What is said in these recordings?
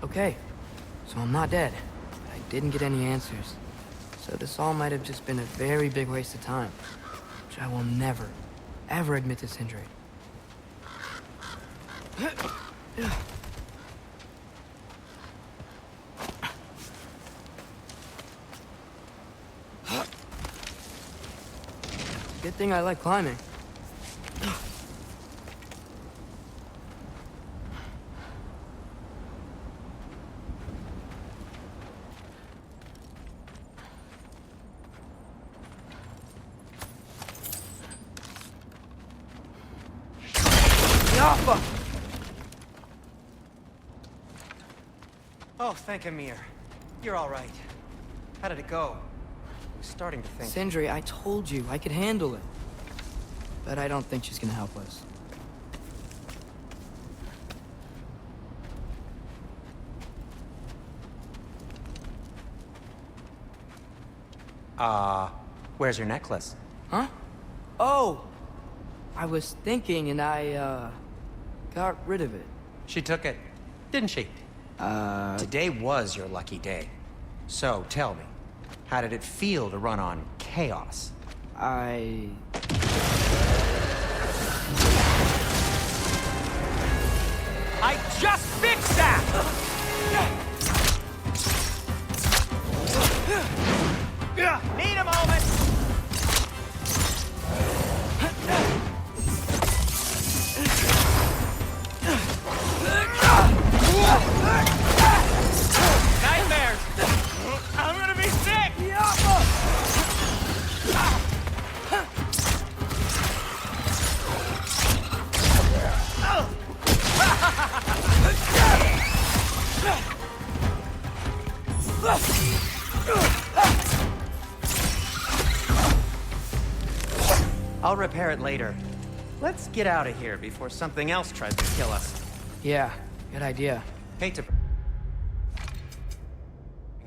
Okay, so I'm not dead. I didn't get any answers. So this all might have just been a very big waste of time, which I will never, ever admit to Sindri. Good thing I like climbing. Oh, thank Amir. You're all right. How did it go? I was starting to think... Sindri, I told you I could handle it. But I don't think she's gonna help us. Where's your necklace? Huh? Oh! I was thinking and I, got rid of it. She took it, didn't she? Today was your lucky day. So, tell me, how did it feel to run on chaos? I just fixed that! Need a moment! Nightmares! I'm gonna be sick! I'll repair it later. Let's get out of here before something else tries to kill us. Yeah, good idea. Hate to bring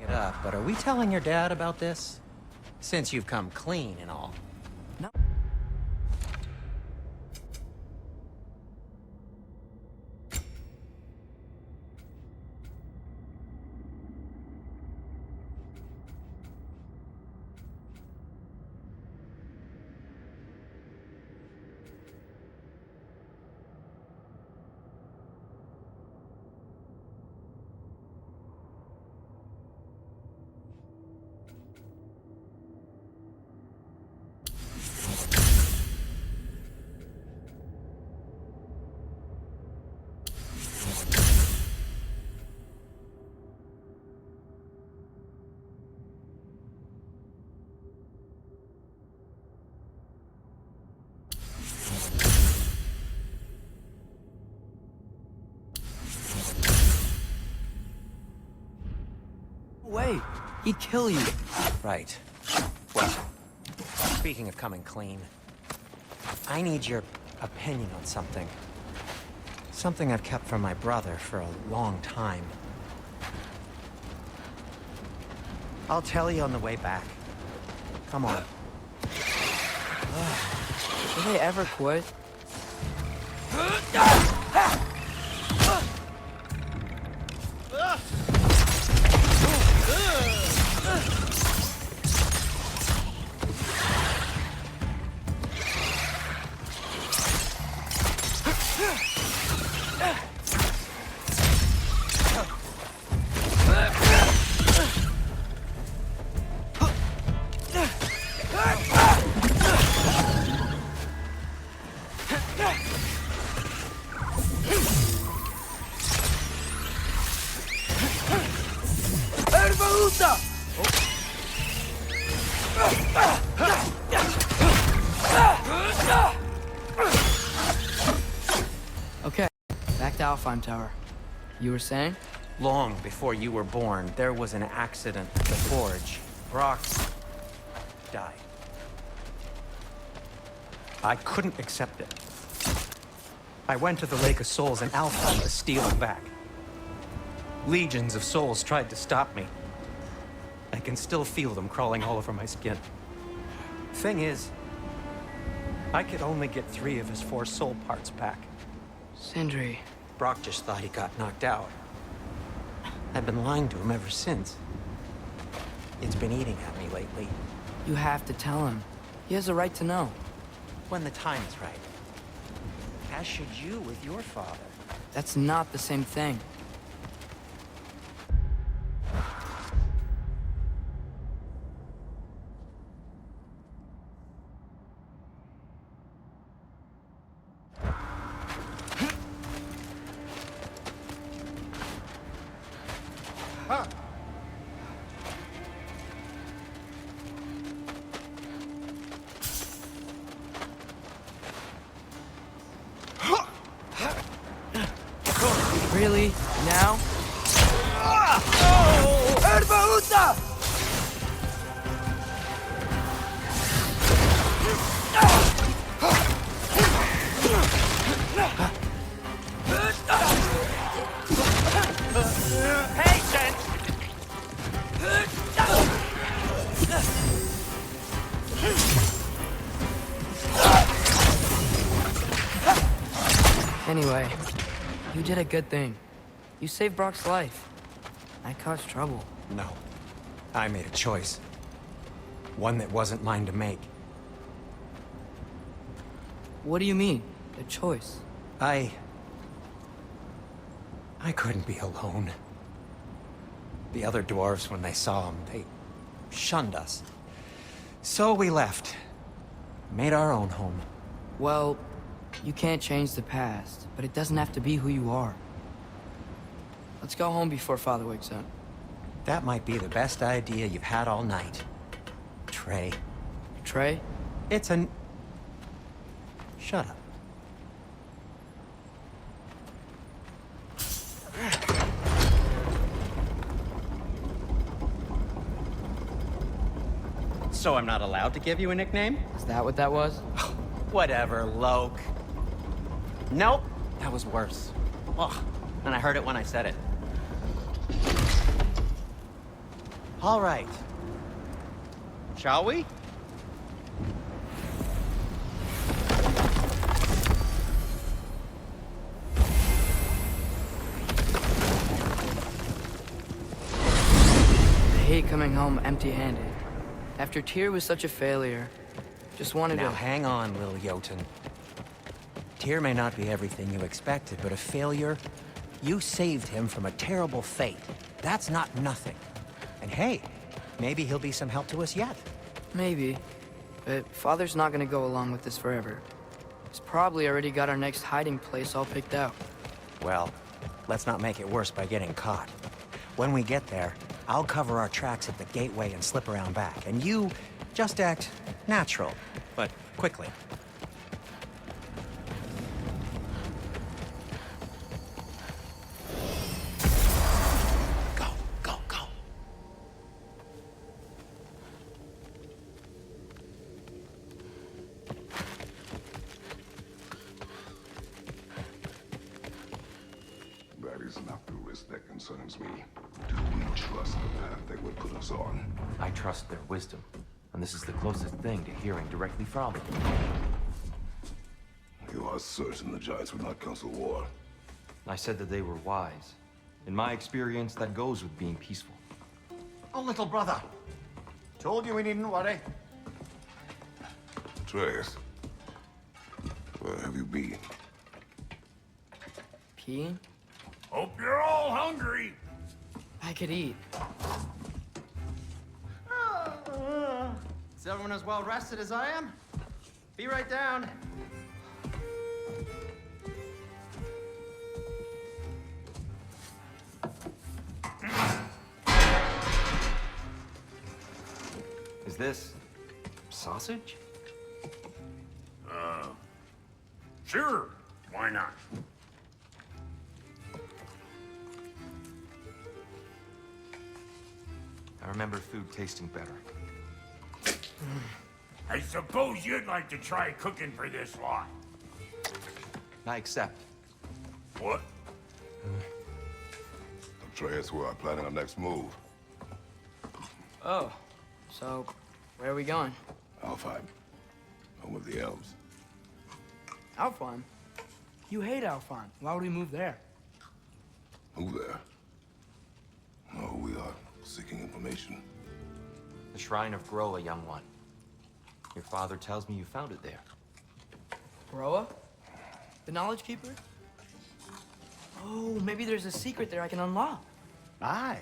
it up, but are we telling your dad about this? Since you've come clean and all. No. Wait, he'd kill you. Right. Well, speaking of coming clean, I need your opinion on something. Something I've kept from my brother for a long time. I'll tell you on the way back. Come on. Will they ever quit? Okay, back to Alfheim Tower. You were saying? Long before you were born, there was an accident at the forge. Brock died. I couldn't accept it. I went to the Lake of Souls in Alfheim to steal him back. Legions of souls tried to stop me. I can still feel them crawling all over my skin. Thing is, I could only get 3 of his 4 soul parts back. Sindri. Brock just thought he got knocked out. I've been lying to him ever since. It's been eating at me lately. You have to tell him. He has a right to know. When the time is right. As should you with your father. That's not the same thing. Really? Now? Erbaúta! Patience! Anyway, you did a good thing. You saved Brock's life. I caused trouble. No. I made a choice. One that wasn't mine to make. What do you mean? A choice? I couldn't be alone. The other dwarves, when they saw him, they shunned us. So we left. Made our own home. Well, you can't change the past, but it doesn't have to be who you are. Let's go home before Father wakes up. That might be the best idea you've had all night. Trey. Trey? It's an... Shut up. So I'm not allowed to give you a nickname? Is that what that was? Whatever, Loke. Nope, that was worse. Ugh, and I heard it when I said it. All right. Shall we? I hate coming home empty-handed. After Tyr was such a failure, just wanted Now to... hang on, little Jotun. Tyr may not be everything you expected, but a failure? You saved him from a terrible fate. That's not nothing. And hey, maybe he'll be some help to us yet. Maybe. But Father's not gonna go along with this forever. He's probably already got our next hiding place all picked out. Well, let's not make it worse by getting caught. When we get there, I'll cover our tracks at the gateway and slip around back. And you just act natural, but quickly. Go, go, go. That is not the risk that concerns me. Do we trust the path they would put us on? I trust their wisdom, and this is the closest thing to hearing directly from them. You are certain the Giants would not counsel war? I said that they were wise. In my experience, that goes with being peaceful. Oh, little brother. Told you we needn't worry. Atreus, where have you been? Peeing? Hope you're all hungry. I could eat. Is everyone as well rested as I am? Be right down. Is this sausage? Sure. Why not? I remember food tasting better. I suppose you'd like to try cooking for this lot. I accept. What? Atreus, we are planning our next move. Oh, so where are we going? Alfheim, home of the elves. Alfheim? You hate Alfheim. Why would we move there? Move there? No, we are seeking information. The Shrine of Groa, young one. Your father tells me you found it there. Broa? The Knowledge Keeper? Oh, maybe there's a secret there I can unlock. Aye.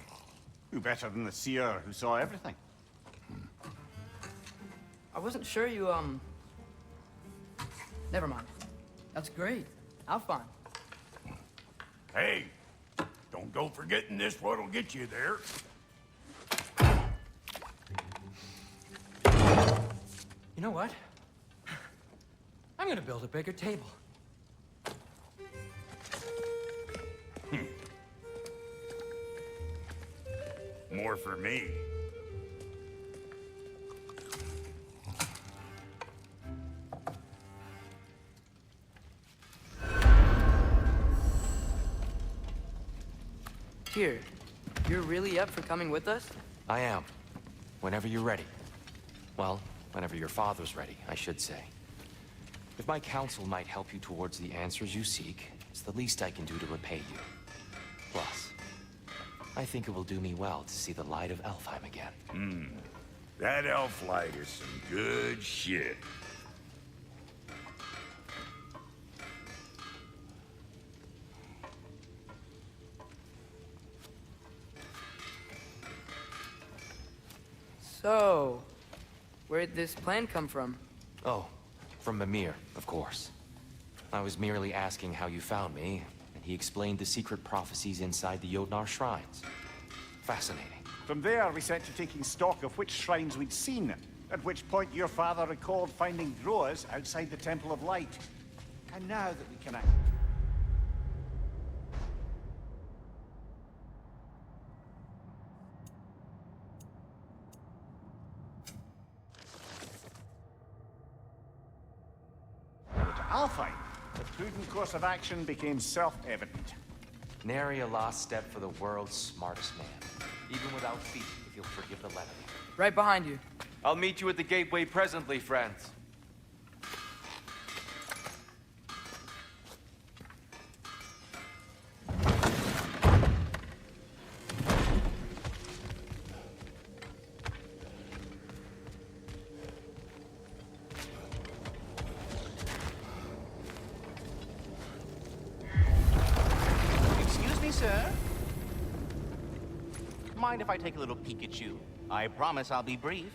Who better than the seer who saw everything? I wasn't sure you, Never mind. That's great. Alfheim. Hey, don't go forgetting this what'll get you there. You know what? I'm gonna build a bigger table. More for me. Here, you're really up for coming with us? I am. Whenever you're ready. Well, whenever your father's ready, I should say. If my counsel might help you towards the answers you seek, it's the least I can do to repay you. Plus, I think it will do me well to see the light of Alfheim again. That elf light is some good shit. So, where'd this plan come from? Oh, from Mimir, of course. I was merely asking how you found me, and he explained the secret prophecies inside the Jotnar shrines. Fascinating. From there, we set to taking stock of which shrines we'd seen, at which point your father recalled finding Groas outside the Temple of Light. And now that we can... Alfheim, the prudent course of action became self-evident. Nary a lost step for the world's smartest man. Even without feet, if you'll forgive the levity. Right behind you. I'll meet you at the gateway presently, friends. Excuse me, sir. Mind if I take a little peek at you? I promise I'll be brief.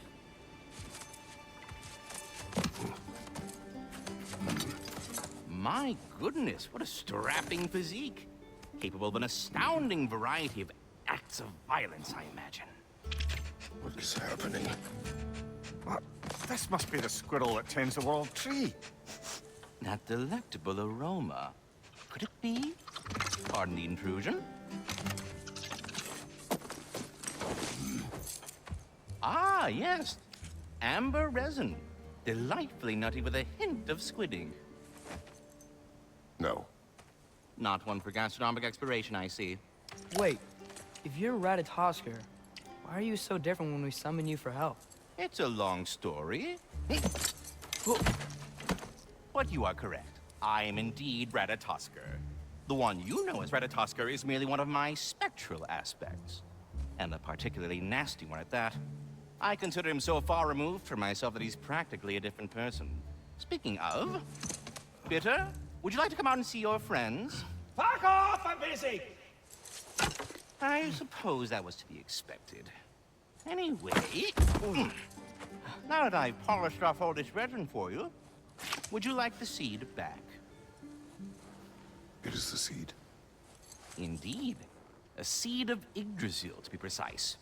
My goodness, what a strapping physique. Capable of an astounding variety of acts of violence, I imagine. What is happening? What? This must be the squirrel that tends the world tree. That delectable aroma. Could it be? Pardon the intrusion. Ah, yes. Amber resin. Delightfully nutty with a hint of squidding. No. Not one for gastronomic exploration, I see. Wait, if you're Ratatosker, why are you so different when we summon you for help? It's a long story. But you are correct. I am indeed Ratatosker. The one you know as Ratatosker is merely one of my spectral aspects. And a particularly nasty one at that. I consider him so far removed from myself that he's practically a different person. Speaking of... Bitter, would you like to come out and see your friends? Fuck off! I'm busy! I suppose that was to be expected. Anyway... Now that I've polished off all this resin for you, would you like the seed back? It is the seed. Indeed. A seed of Yggdrasil, to be precise.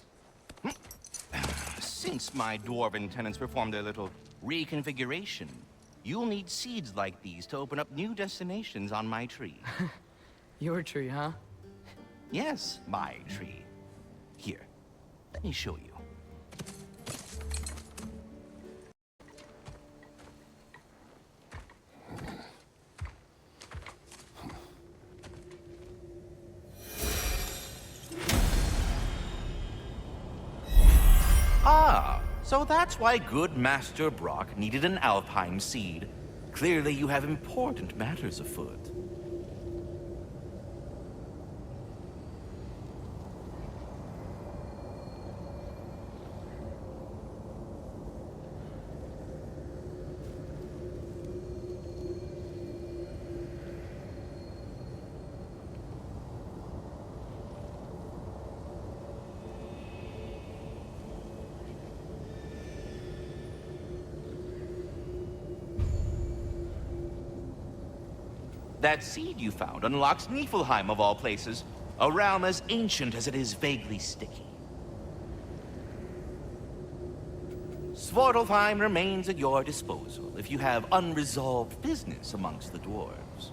Since my dwarven tenants performed their little reconfiguration, you'll need seeds like these to open up new destinations on my tree. Your tree, huh? Yes, my tree. Here, let me show you. Ah, so that's why good Master Brock needed an Alfheim seed. Clearly you have important matters afoot. That seed you found unlocks Niflheim of all places, a realm as ancient as it is vaguely sticky. Svartalfheim remains at your disposal if you have unresolved business amongst the dwarves.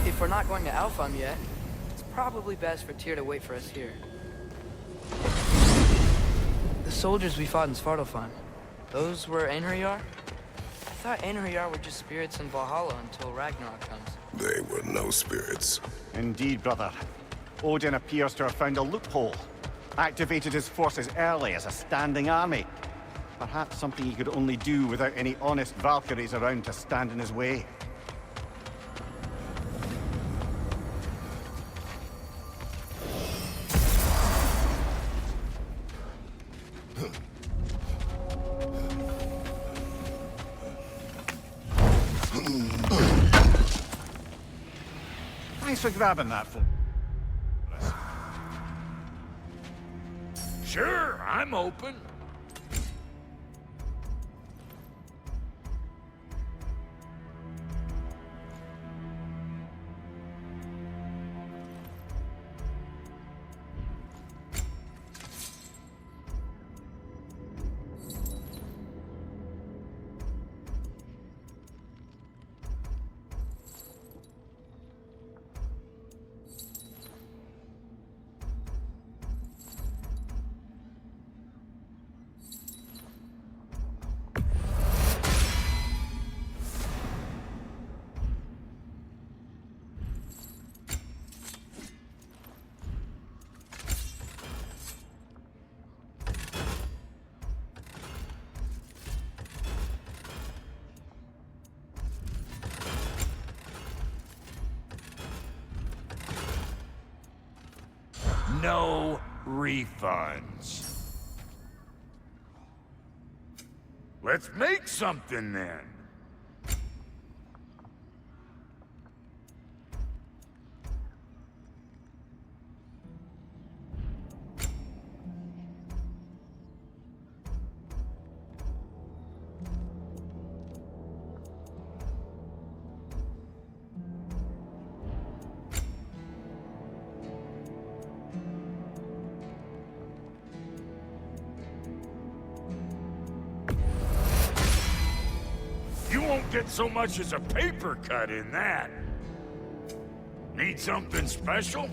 If we're not going to Alfheim yet, it's probably best for Tyr to wait for us here. The soldiers we fought in Svartalfheim, those were Einherjar? I thought Einherjar were just spirits in Valhalla until Ragnarok comes. They were no spirits. Indeed, brother. Odin appears to have found a loophole. Activated his forces early as a standing army. Perhaps something he could only do without any honest Valkyries around to stand in his way. Thanks for grabbing that for us. Sure, I'm open. No refunds. Let's make something then. You won't get so much as a paper cut in that. Need something special?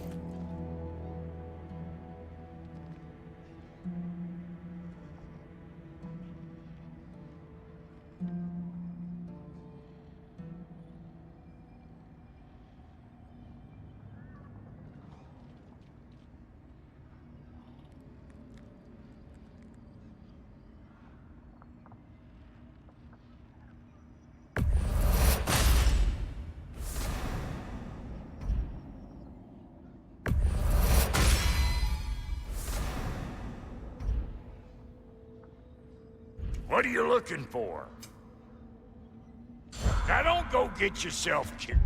What are you looking for? Now don't go get yourself killed.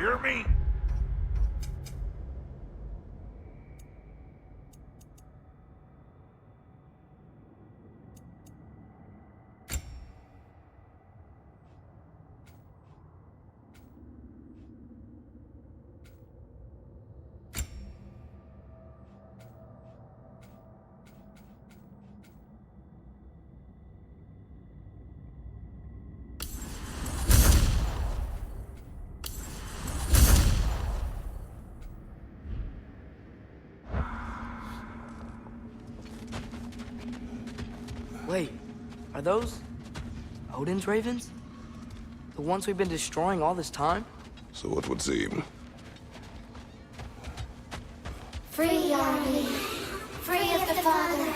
hear me? Wait, are those Odin's ravens? The ones we've been destroying all this time? So it would seem. Free are we, free of the Father.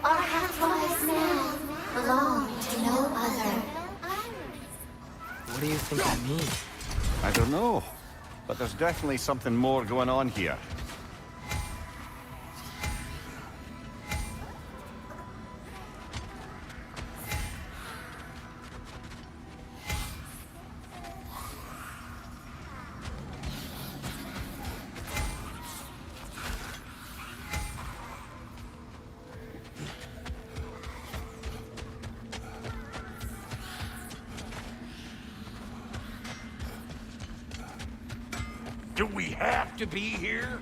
Our half-lives now belong to no other. What do you think that means? I don't know, but there's definitely something more going on here. Do we have to be here?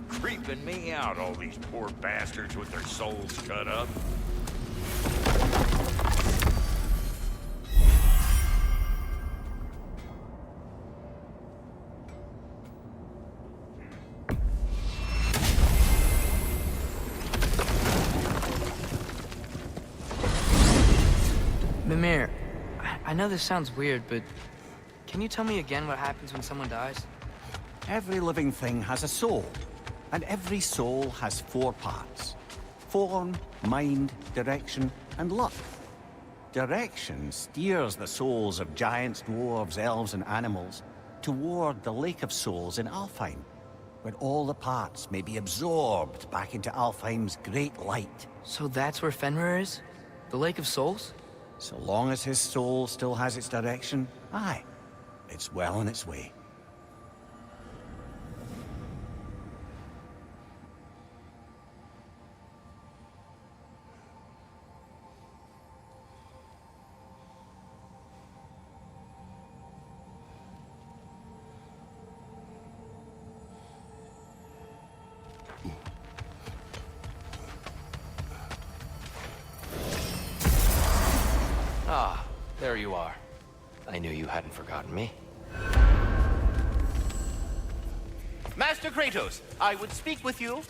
Creeping me out, all these poor bastards with their souls cut up. Mimir, I know this sounds weird, but can you tell me again what happens when someone dies? Every living thing has a soul, and every soul has 4 parts. Form, mind, direction, and luck. Direction steers the souls of giants, dwarves, elves, and animals toward the Lake of Souls in Alfheim, where all the parts may be absorbed back into Alfheim's great light. So that's where Fenrir is? The Lake of Souls? So long as his soul still has its direction, aye, it's well on its way. Ah, there you are. I knew you hadn't forgotten me. Master Kratos, I would speak with you.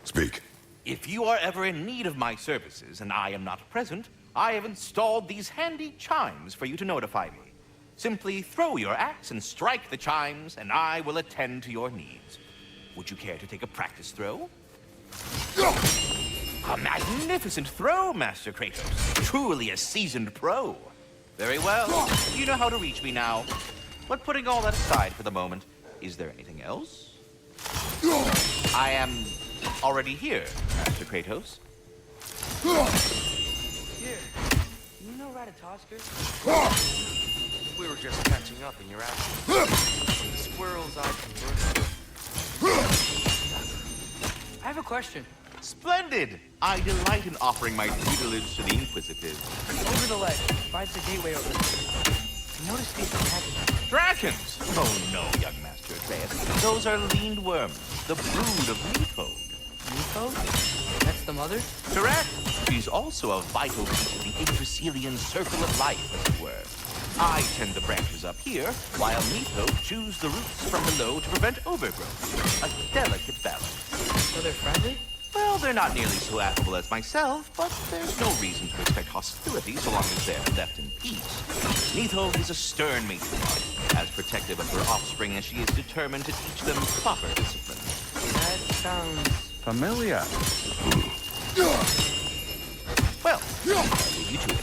Speak. If you are ever in need of my services and I am not present, I have installed these handy chimes for you to notify me. Simply throw your axe and strike the chimes, and I will attend to your needs. Would you care to take a practice throw? A magnificent throw, Master Kratos. Truly a seasoned pro. Very well. You know how to reach me now. But putting all that aside for the moment, is there anything else? I am already here, Master Kratos. Here. You know Ratatoskr? We were just catching up in your absence. The squirrels I conversed. I have a question. Splendid! I delight in offering my tutelage to the Inquisitive. Over the ledge, finds the gateway over there. I noticed these dragons. Dragons? Oh no, young Master Atreus. Those are leaned worms, the brood of Nithode. Nithode? That's the mother? Correct. She's also a vital piece of the Yggdrasilian circle of life, as it were. I tend the branches up here, while Nithode chews the roots from below to prevent overgrowth. A delicate balance. So they're friendly? Well, they're not nearly so affable as myself, but there's no reason to expect hostility so long as they're left in peace. Nithode is a stern matriarch, as protective of her offspring as she is determined to teach them proper discipline. That sounds... familiar. Well, I'll leave you to it.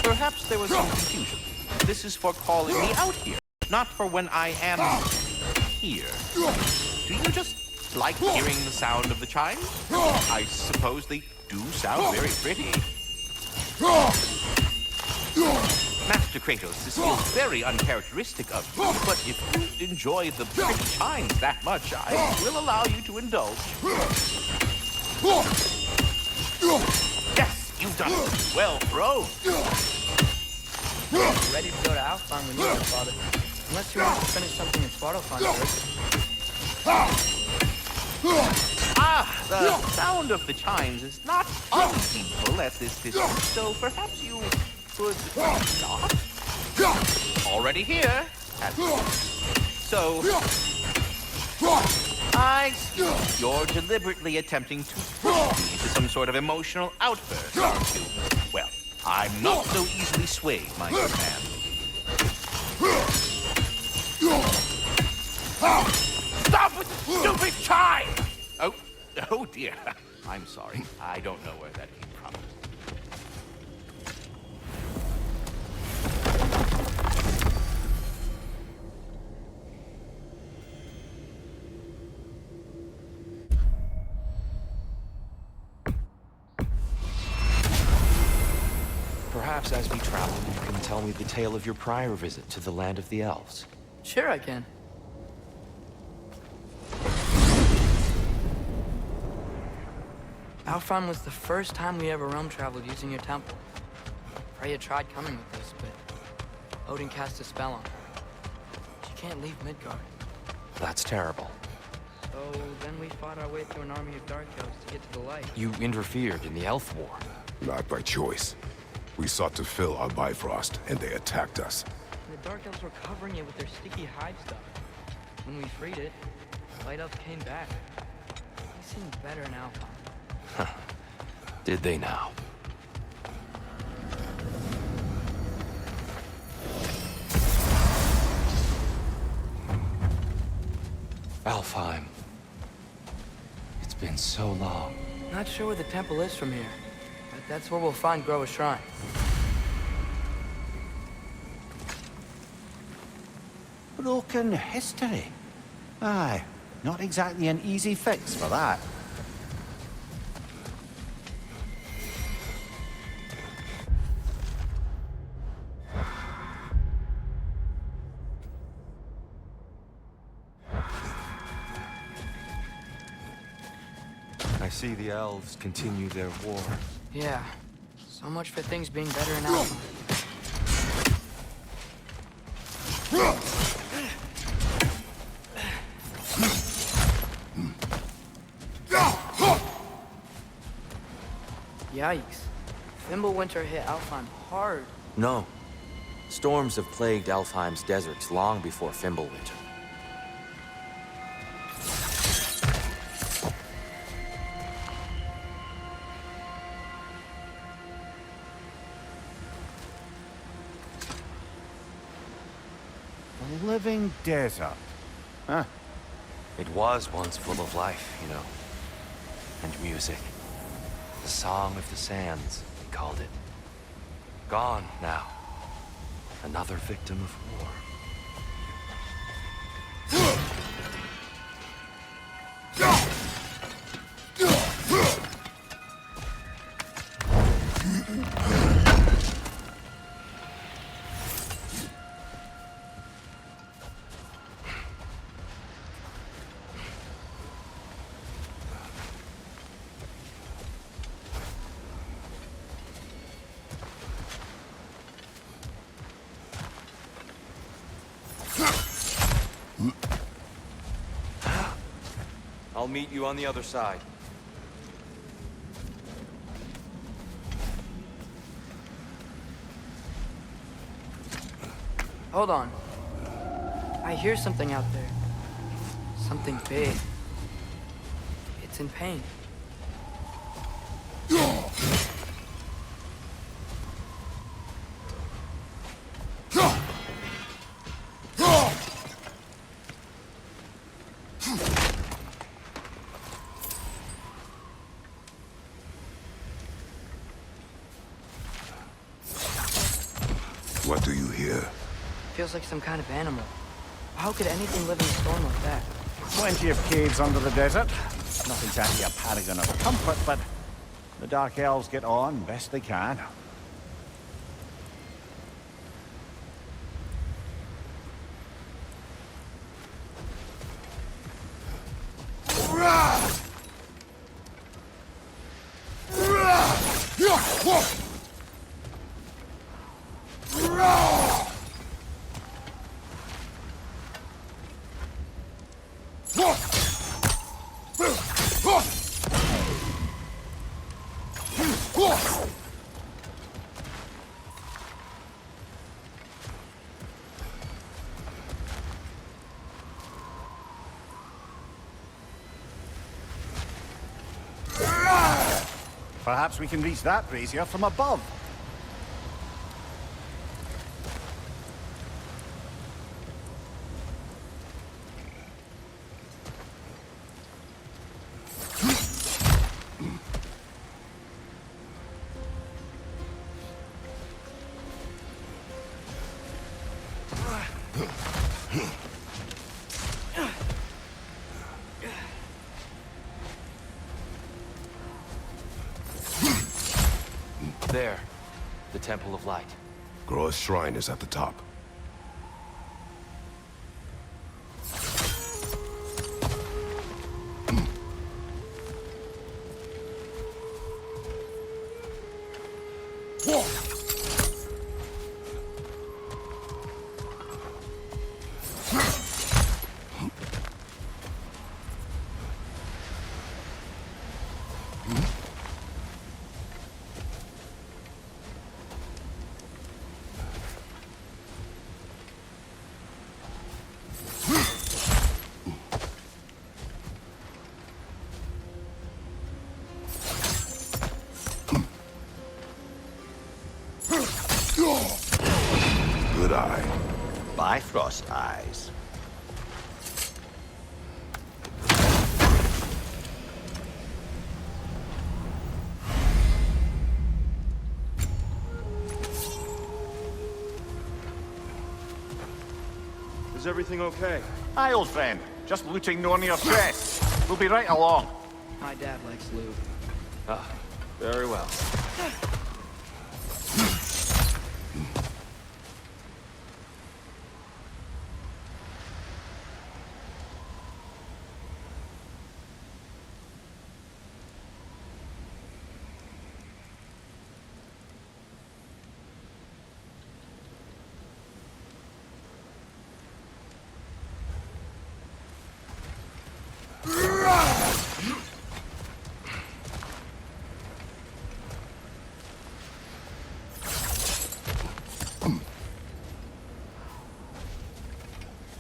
Perhaps there was some confusion. This is for calling me out here, not for when I am here. Do you just like hearing the sound of the chimes? I suppose they do sound very pretty. Master Master Kratos, this feels very uncharacteristic of you, but if you enjoy the pretty chimes that much, I will allow you to indulge. Yes, you've done it. Well thrown. Ready to go to Alfheim when you are, Father. Unless you want to finish something in Svartalfheim first. Ah, the sound of the chimes is not unpeaceful at this distance, so perhaps you could not? Already here. So, I see. You're deliberately attempting to push me into some sort of emotional outburst, aren't you? Well, I'm not so easily swayed, my good man. Stop with the stupid chime! Oh dear. I'm sorry. I don't know where that came from. Perhaps as we travel, you can tell me the tale of your prior visit to the land of the elves. Sure I can. Alfheim was the first time we ever realm traveled using your temple. Freya tried coming with us, but Odin cast a spell on her. She can't leave Midgard. That's terrible. So then we fought our way through an army of dark elves to get to the light. You interfered in the Elf War. Not by choice. We sought to fill our Bifrost, and they attacked us. And the dark elves were covering it with their sticky hide stuff. When we freed it, the light elves came back. They seemed better in Alfheim. Did they now? Alfheim. It's been so long. Not sure where the temple is from here, but that's where we'll find Groa's shrine. Broken history. Aye, not exactly an easy fix for that. I see the elves continue their war. Yeah, so much for things being better in Alfheim. Yikes. Fimbulwinter hit Alfheim hard. No. Storms have plagued Alfheim's deserts long before Fimbulwinter. A living desert. Huh. It was once full of life, you know. And music. The Song of the Sands, we called it. Gone now. Another victim of war. I'll meet you on the other side. Hold on. I hear something out there. Something big. It's in pain. What do you hear? Feels like some kind of animal. How could anything live in a storm like that? Plenty of caves under the desert. Not exactly a paragon of comfort, but the Dark Elves get on best they can. Perhaps we can reach that brazier from above. There. The Temple of Light. Groa's shrine is at the top. Good eye. Bifrost eyes. Is everything okay? Aye, old friend. Just looting Nornir's chest. We'll be right along. My dad likes loot. Ah, very well.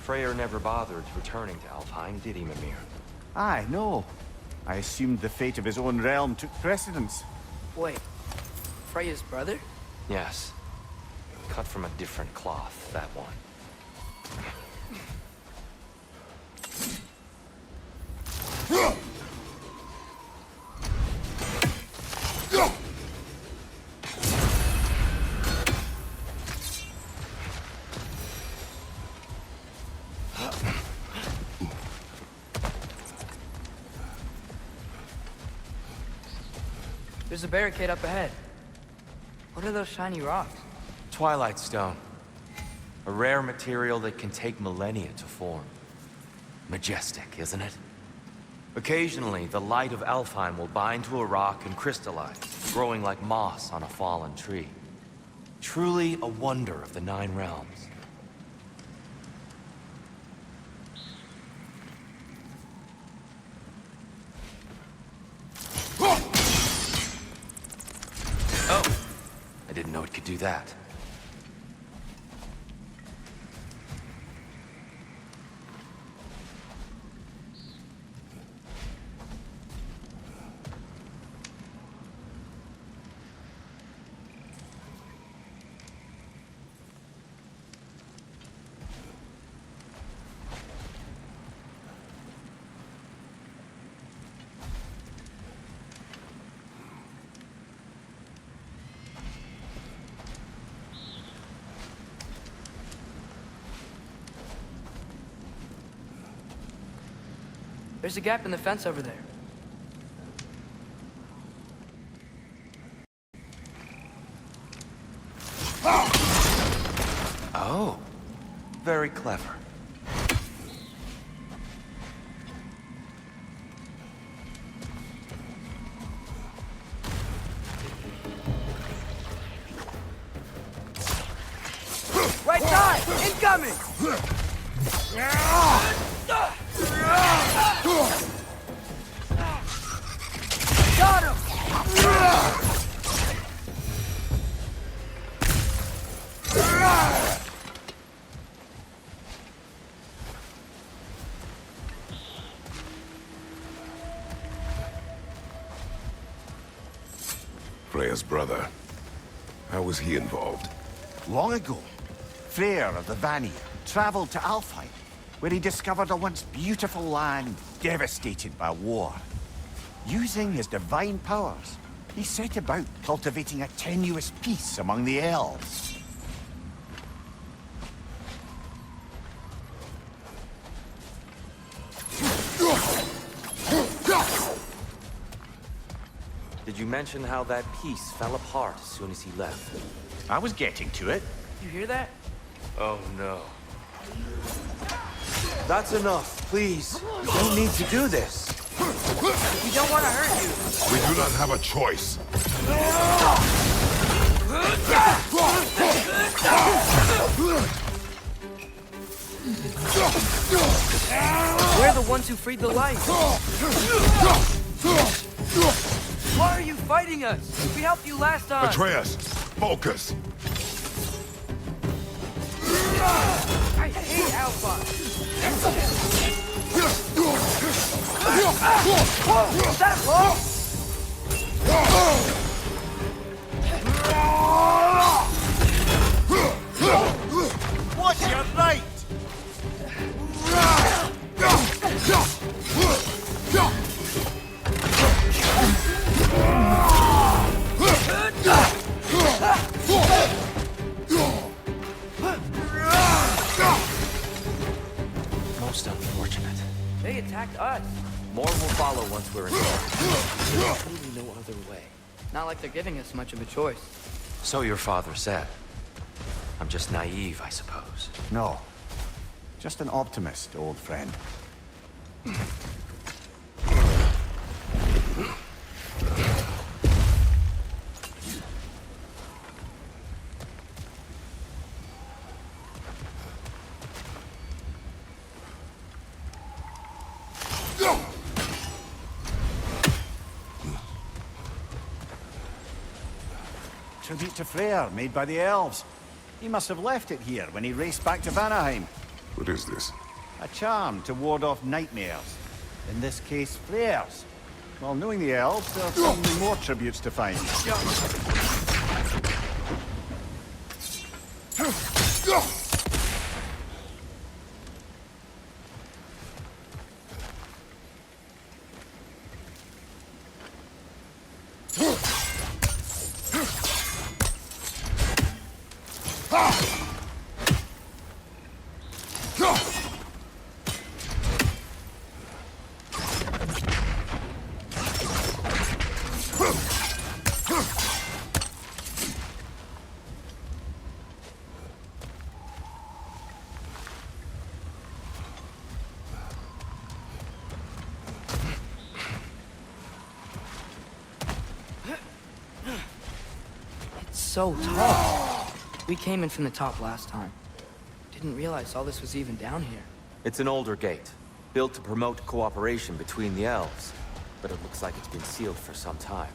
Freyr never bothered returning to Alfheim, did he, Mimir? Aye, no. I assumed the fate of his own realm took precedence. Wait, Freya's brother? Yes. Cut from a different cloth, that one. There's a barricade up ahead. What are those shiny rocks? Twilight Stone. A rare material that can take millennia to form. Majestic, isn't it? Occasionally, the light of Alfheim will bind to a rock and crystallize, growing like moss on a fallen tree. Truly a wonder of the Nine Realms. Oh! I didn't know it could do that. There's a gap in the fence over there. Oh, very clever. Right side! Incoming! Got him! Freya's brother. How was he involved? Long ago, Freyr of the Vanir traveled to Alfheim, where he discovered a once beautiful land devastated by war. Using his divine powers, he set about cultivating a tenuous peace among the elves. Did you mention how that piece fell apart as soon as he left? I was getting to it. You hear that? Oh no. That's enough, please. You don't need to do this. We don't want to hurt you. We do not have a choice. We're the ones who freed the light. Why are you fighting us? We helped you last time. Atreus, focus. I hate Alpha. Whoa, is that wrong? What's your right? Most unfortunate. They attacked us. More will follow once we're inside. There's really no other way. Not like they're giving us much of a choice. So your father said. I'm just naive, I suppose. No. Just an optimist, old friend. Tribute to Freyr, made by the elves. He must have left it here when he raced back to Vanaheim. What is this? A charm to ward off nightmares. In this case, Freyr's. Well, knowing the elves, there are probably more tributes to find. So tall. We came in from the top last time. Didn't realize all this was even down here. It's an older gate, built to promote cooperation between the elves. But it looks like it's been sealed for some time.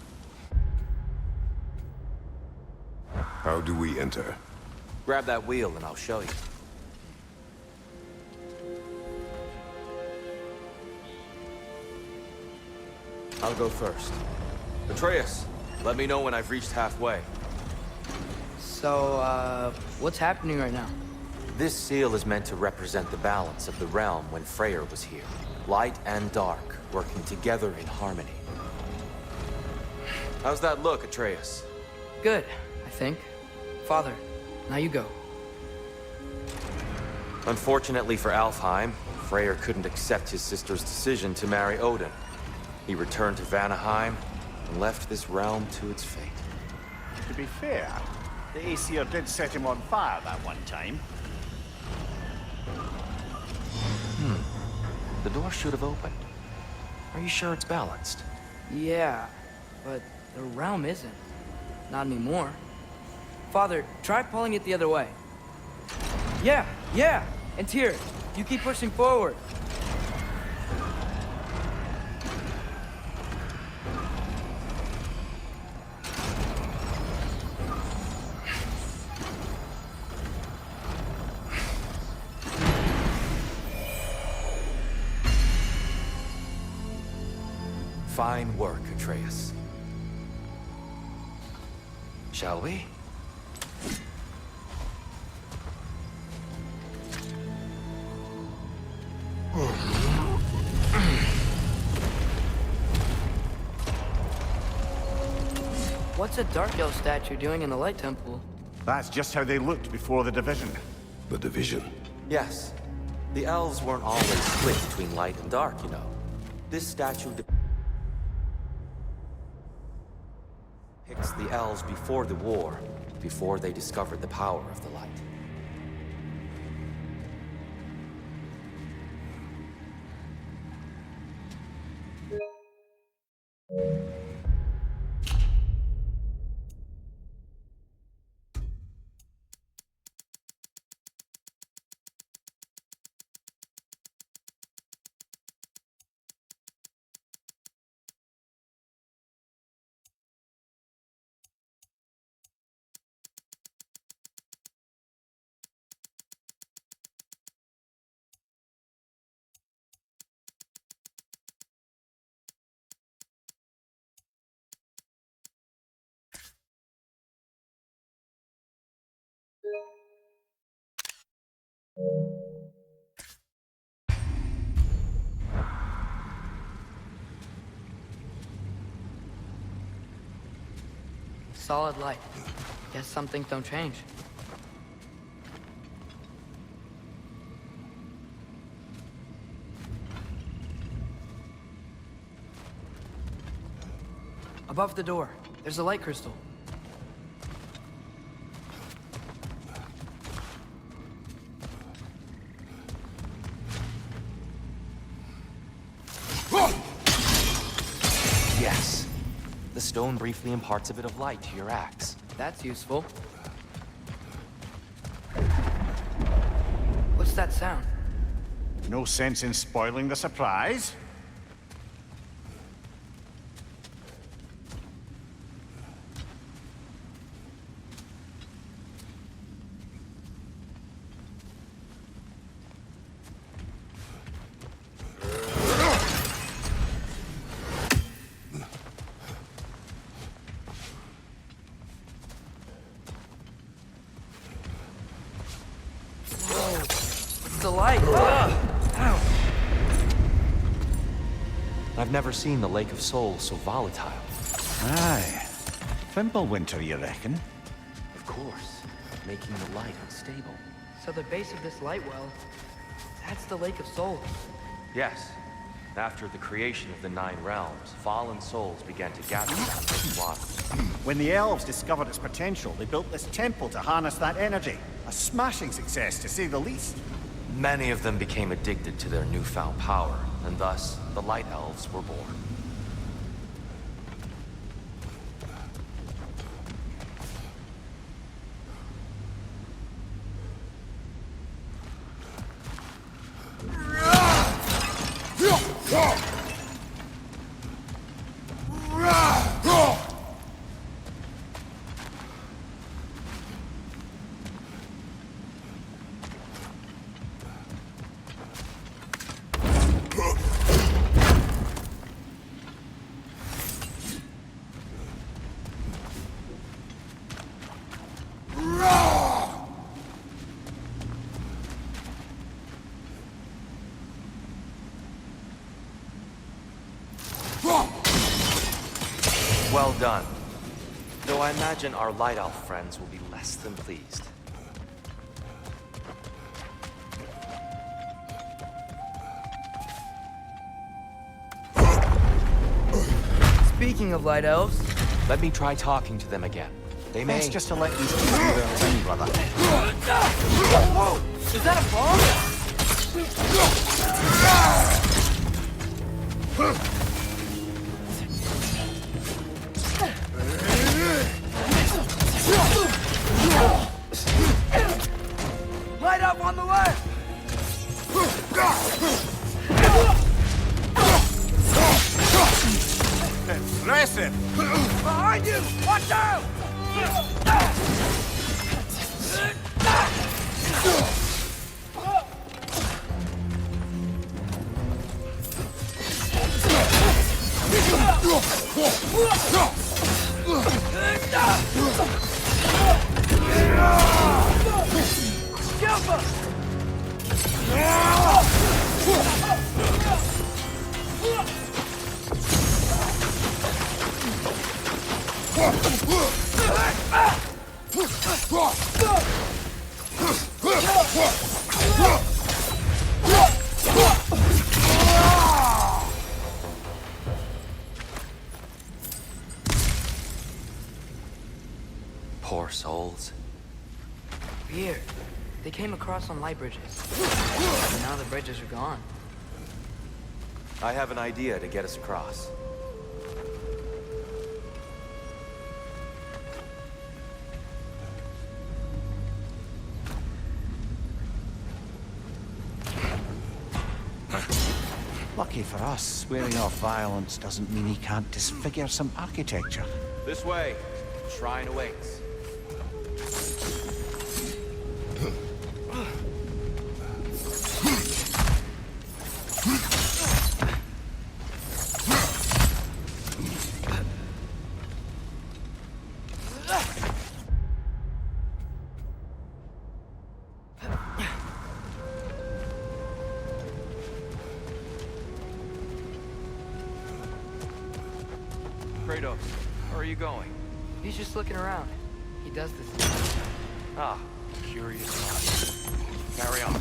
How do we enter? Grab that wheel and I'll show you. I'll go first. Atreus, let me know when I've reached halfway. So, what's happening right now? This seal is meant to represent the balance of the realm when Freyr was here. Light and dark, working together in harmony. How's that look, Atreus? Good, I think. Father, now you go. Unfortunately for Alfheim, Freyr couldn't accept his sister's decision to marry Odin. He returned to Vanaheim and left this realm to its fate. To be fair, the Aesir did set him on fire that one time. The door should have opened. Are you sure it's balanced? Yeah, but the realm isn't. Not anymore. Father, try pulling it the other way. Yeah! And Tyr, you keep pushing forward. Fine work, Atreus. shall we? What's a Dark Elf statue doing in the Light Temple? That's just how they looked before the division. The division. Yes. The elves weren't always split between light and dark, you know. This statue depicts the elves before the war, before they discovered the power of the light. Solid light. Guess some things don't change. Above the door, there's a light crystal. Yes. The stone briefly imparts a bit of light to your axe. That's useful. What's that sound? No sense in spoiling the surprise. The light! Ow! I've never seen the Lake of Souls so volatile. Aye. Fimbulwinter, you reckon? Of course, making the light unstable. So the base of this light well, that's the Lake of Souls. Yes. After the creation of the Nine Realms, fallen souls began to gather around this water. When the elves discovered its potential, they built this temple to harness that energy. A smashing success, to say the least. Many of them became addicted to their newfound power, and thus, the Light Elves were born. Well done. Though I imagine our Light Elf friends will be less than pleased. Speaking of light elves... Let me try talking to them again. They may... Best just to let these two do their thing, brother. Whoa! Is that a bomb? Light up on the left! Impressive! Behind you! Watch out! Poor souls. Weird. They came across on light bridges. And now the bridges are gone. I have an idea to get us across. Lucky for us, swearing off violence doesn't mean he can't disfigure some architecture. This way. Shrine awaits. Kratos, where are you going? He's just looking around. He does this. Ah, curious mind. Carry on.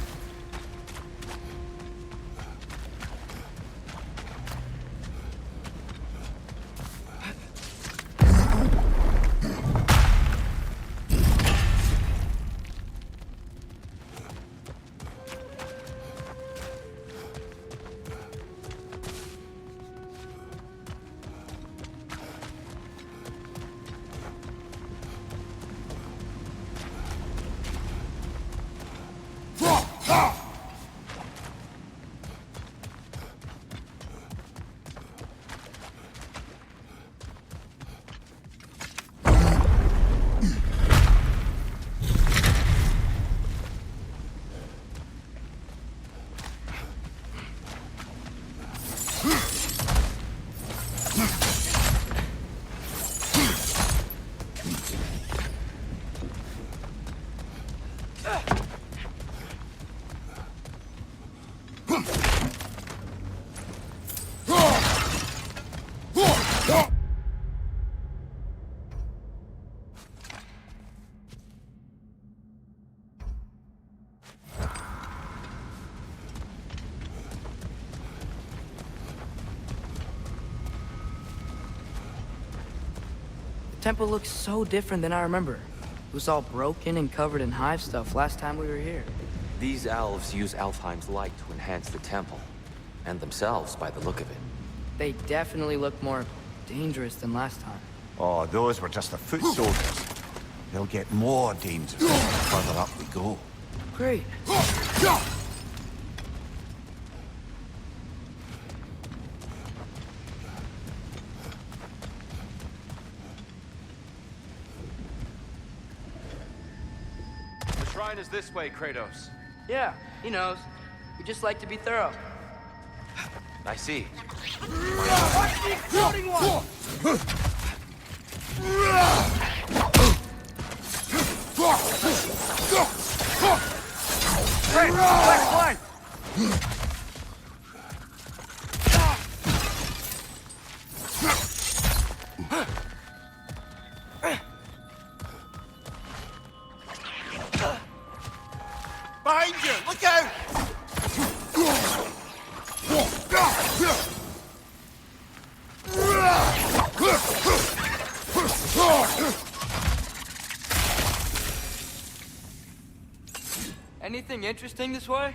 The temple looks so different than I remember. It was all broken and covered in hive stuff last time we were here. These elves use Alfheim's light to enhance the temple. And themselves, by the look of it. They definitely look more dangerous than last time. Oh, those were just the foot soldiers. They'll get more dangerous the further up we go. Great. The shrine is this way, Kratos. Yeah, he knows. We just like to be thorough. I see. Exploding one! Hey, left line! Behind you! Look out! Anything interesting this way?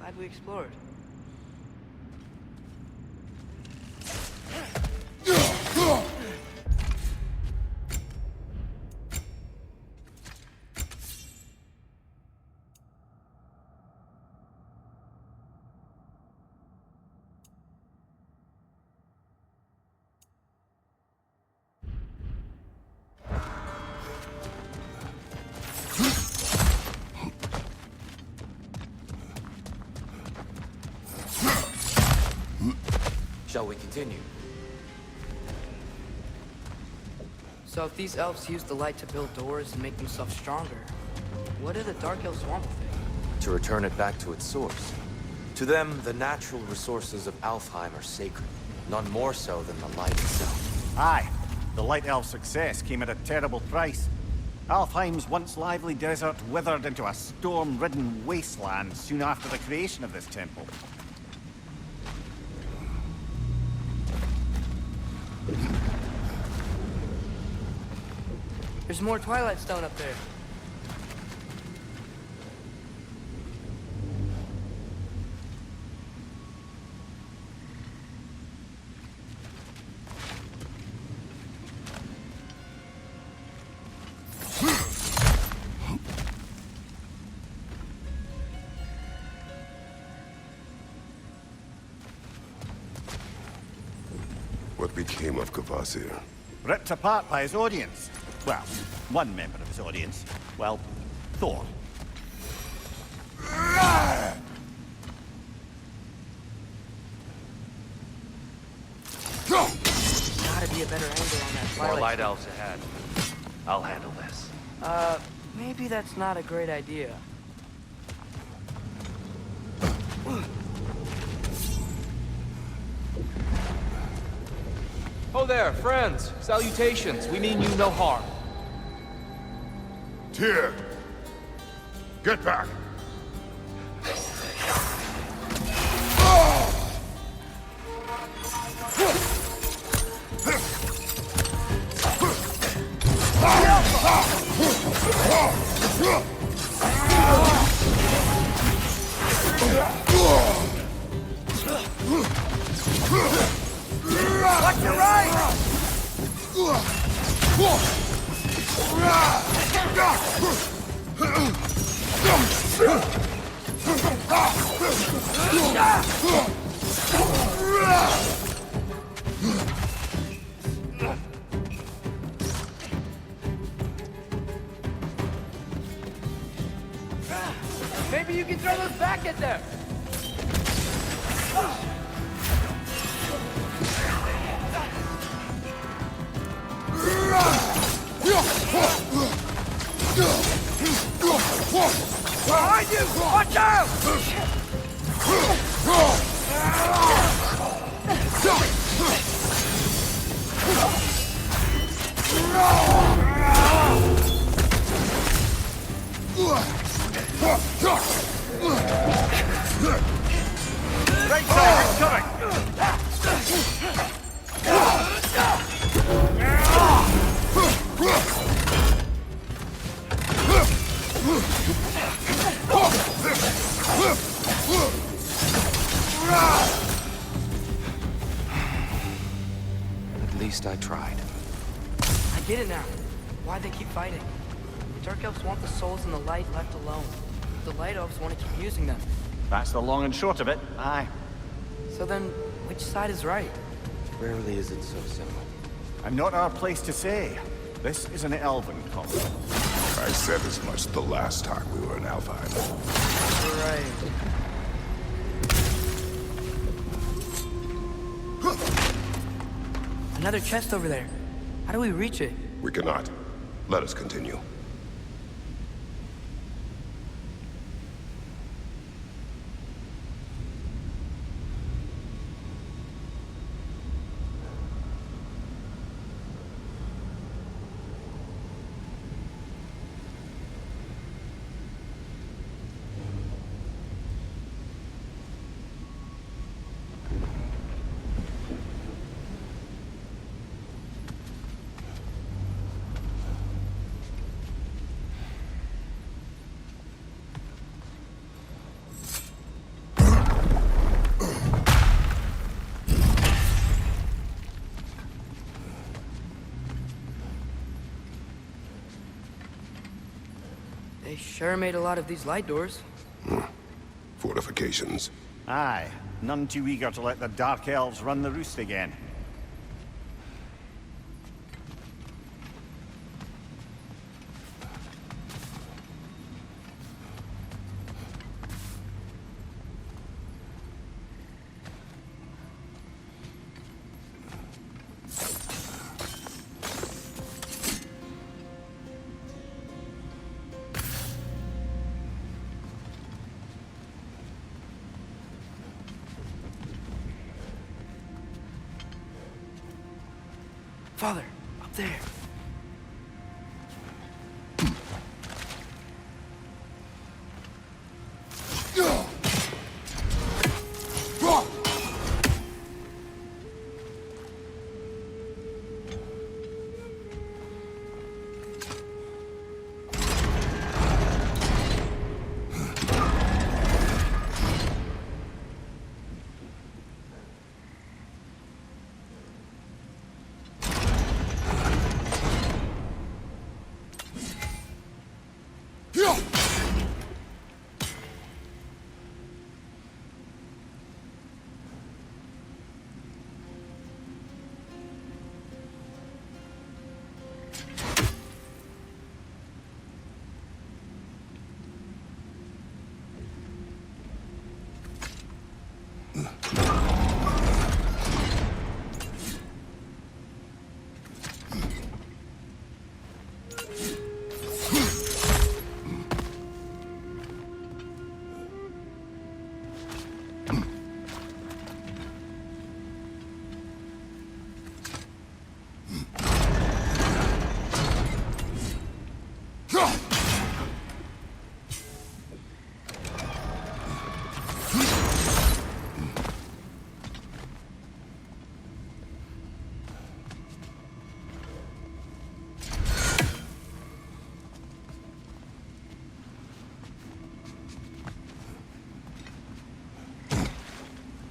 glad we explored. Shall we continue? So if these elves use the light to build doors and make themselves stronger, what do the Dark Elves want with it? To return it back to its source. To them, the natural resources of Alfheim are sacred, none more so than the light itself. Aye, the Light Elf's success came at a terrible price. Alfheim's once lively desert withered into a storm-ridden wasteland soon after the creation of this temple. There's more Twilight Stone up there. What became of Kvasir? Ripped apart by his audience. Well, one member of his audience. Well, Thor. Gotta be a better angle on that More Twilight light Stone. elves ahead. I'll handle this. Maybe that's not a great idea. Oh there, friends. Salutations. We mean you no harm. Tyr! Get back! Watch your right! Maybe you can throw those back at them! Behind you! Watch out! Right side, it's coming! At least I tried. I get it now. Why'd they keep fighting? The Dark Elves want the souls in the light left alone. The Light Elves want to keep using them. That's the long and short of it, aye. So then, which side is right? Rarely is it so simple. And not our place to say. This is an elven conflict. I said as much the last time we were in Alfheim. Right. Another chest over there. How do we reach it? We cannot. Let us continue. They sure made a lot of these light doors. Fortifications. Aye, none too eager to let the Dark Elves run the roost again. Father, up there.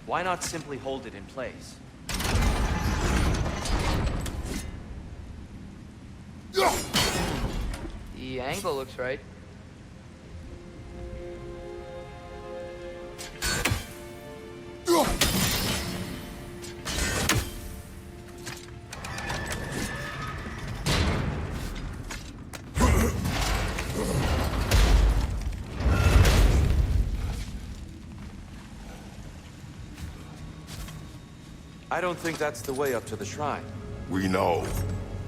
Why not simply hold it in place? The angle looks right. I don't think that's the way up to the shrine. We know.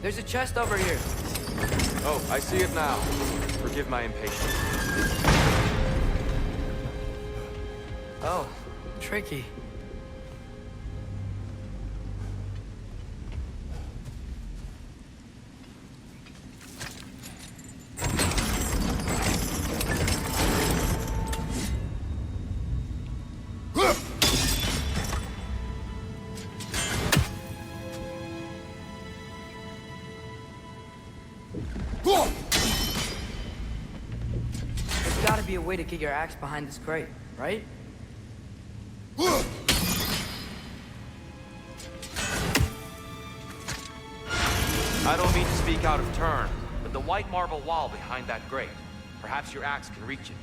There's a chest over here. Oh, I see it now. Forgive my impatience. Oh, tricky. There's gotta be a way to get your axe behind this crate, right? I don't mean to speak out of turn, but the white marble wall behind that grate. Perhaps your axe can reach it.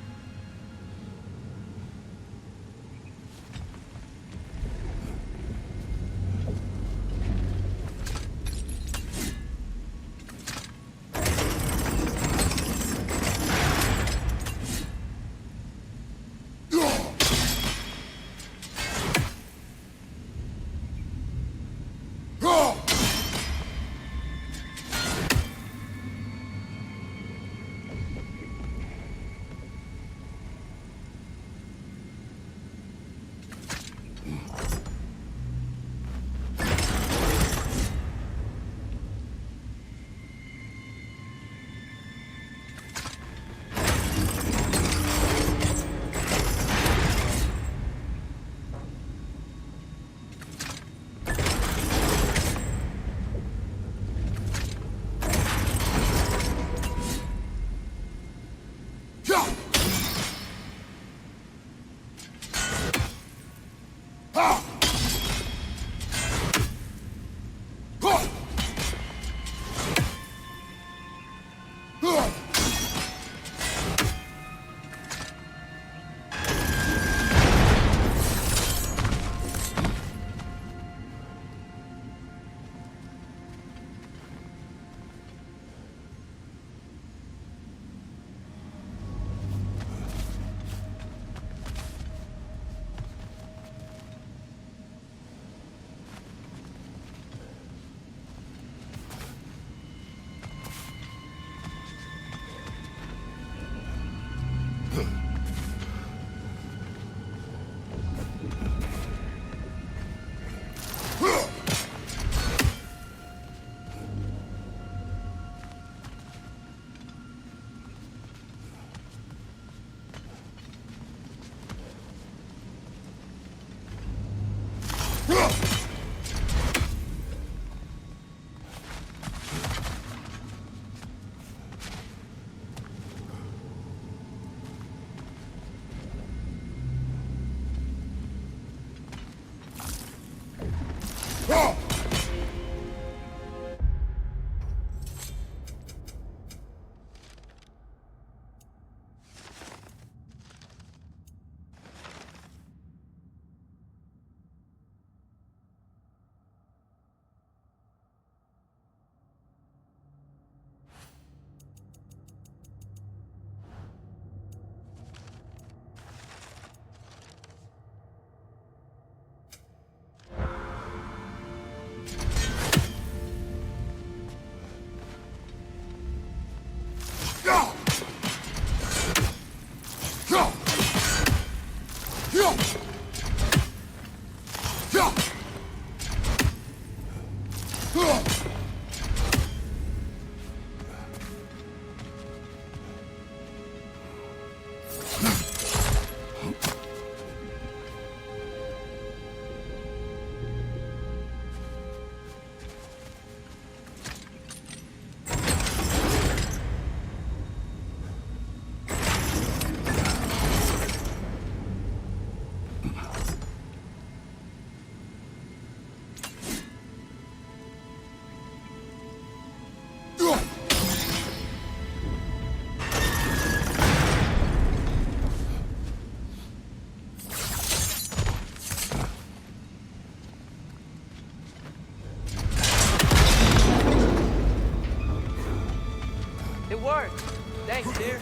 It worked. Thanks, dear.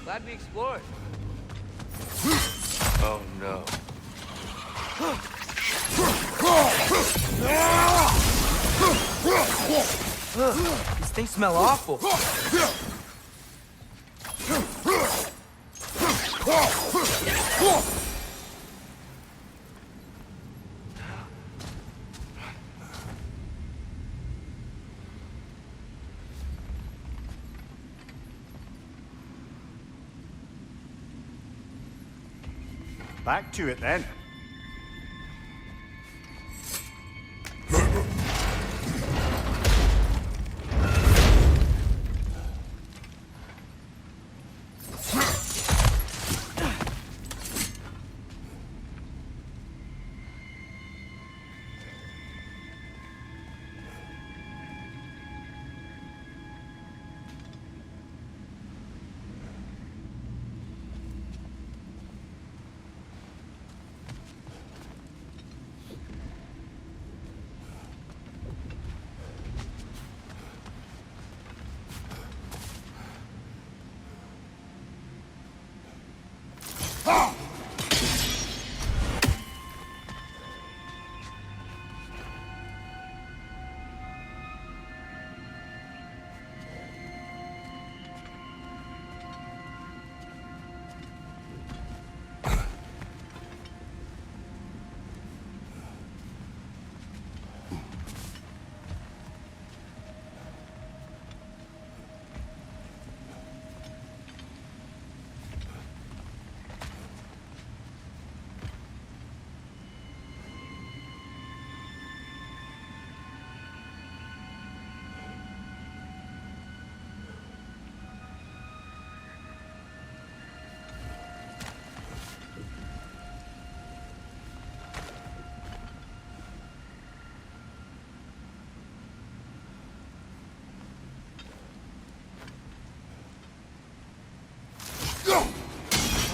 Glad we explored. Oh no. These things smell awful. Back to it then.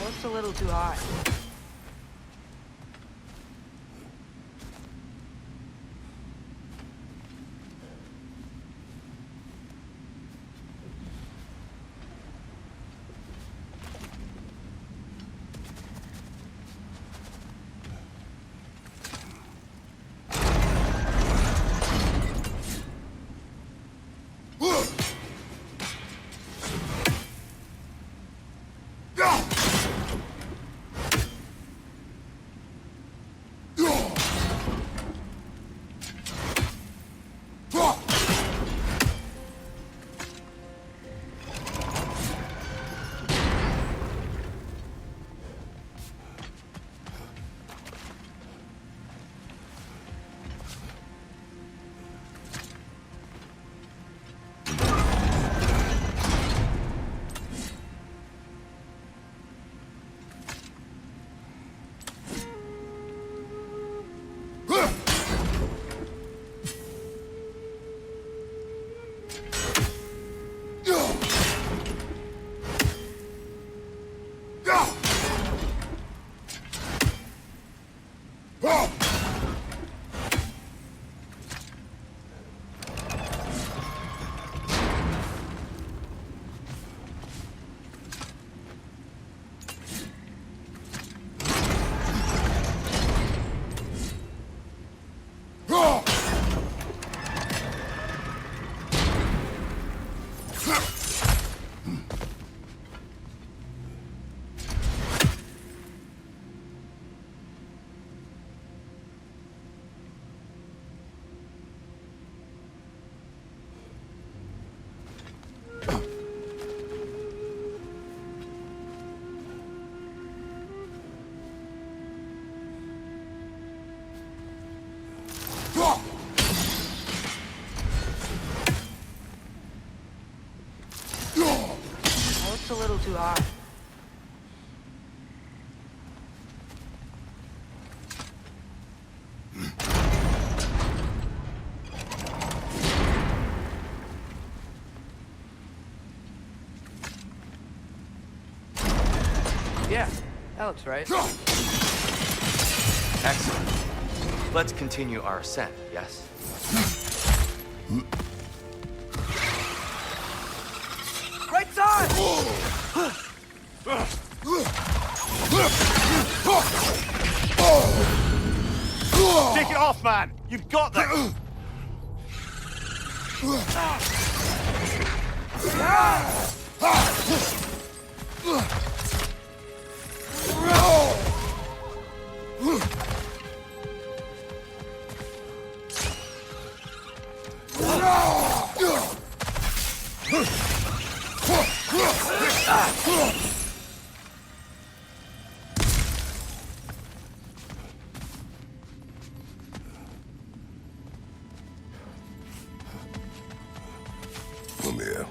Looks a little too high. just a little too high. Yeah, that looks right. Excellent. Let's continue our ascent, yes? Right side! Take it off, man! You've got this! Lemire,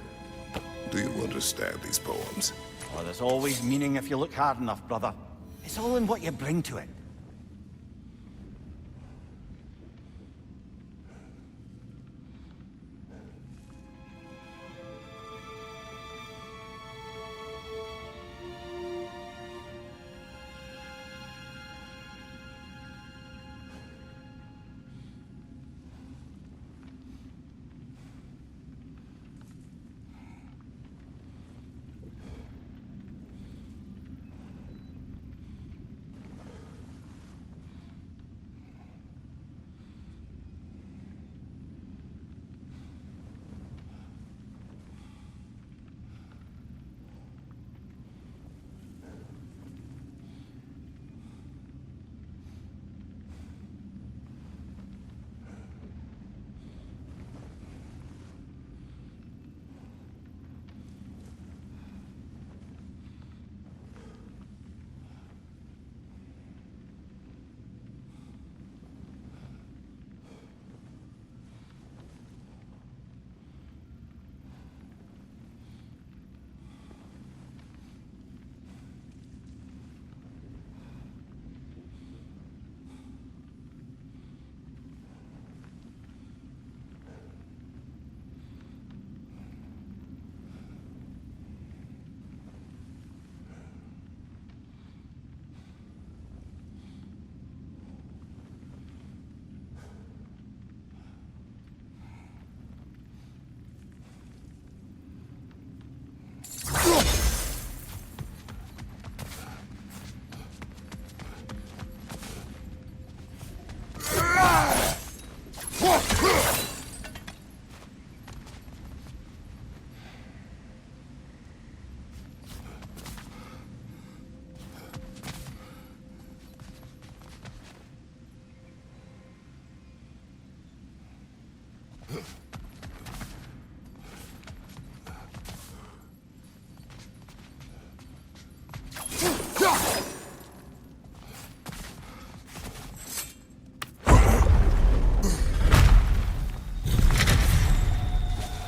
do you understand these poems? Oh, there's always meaning if you look hard enough, brother. It's all in what you bring to it.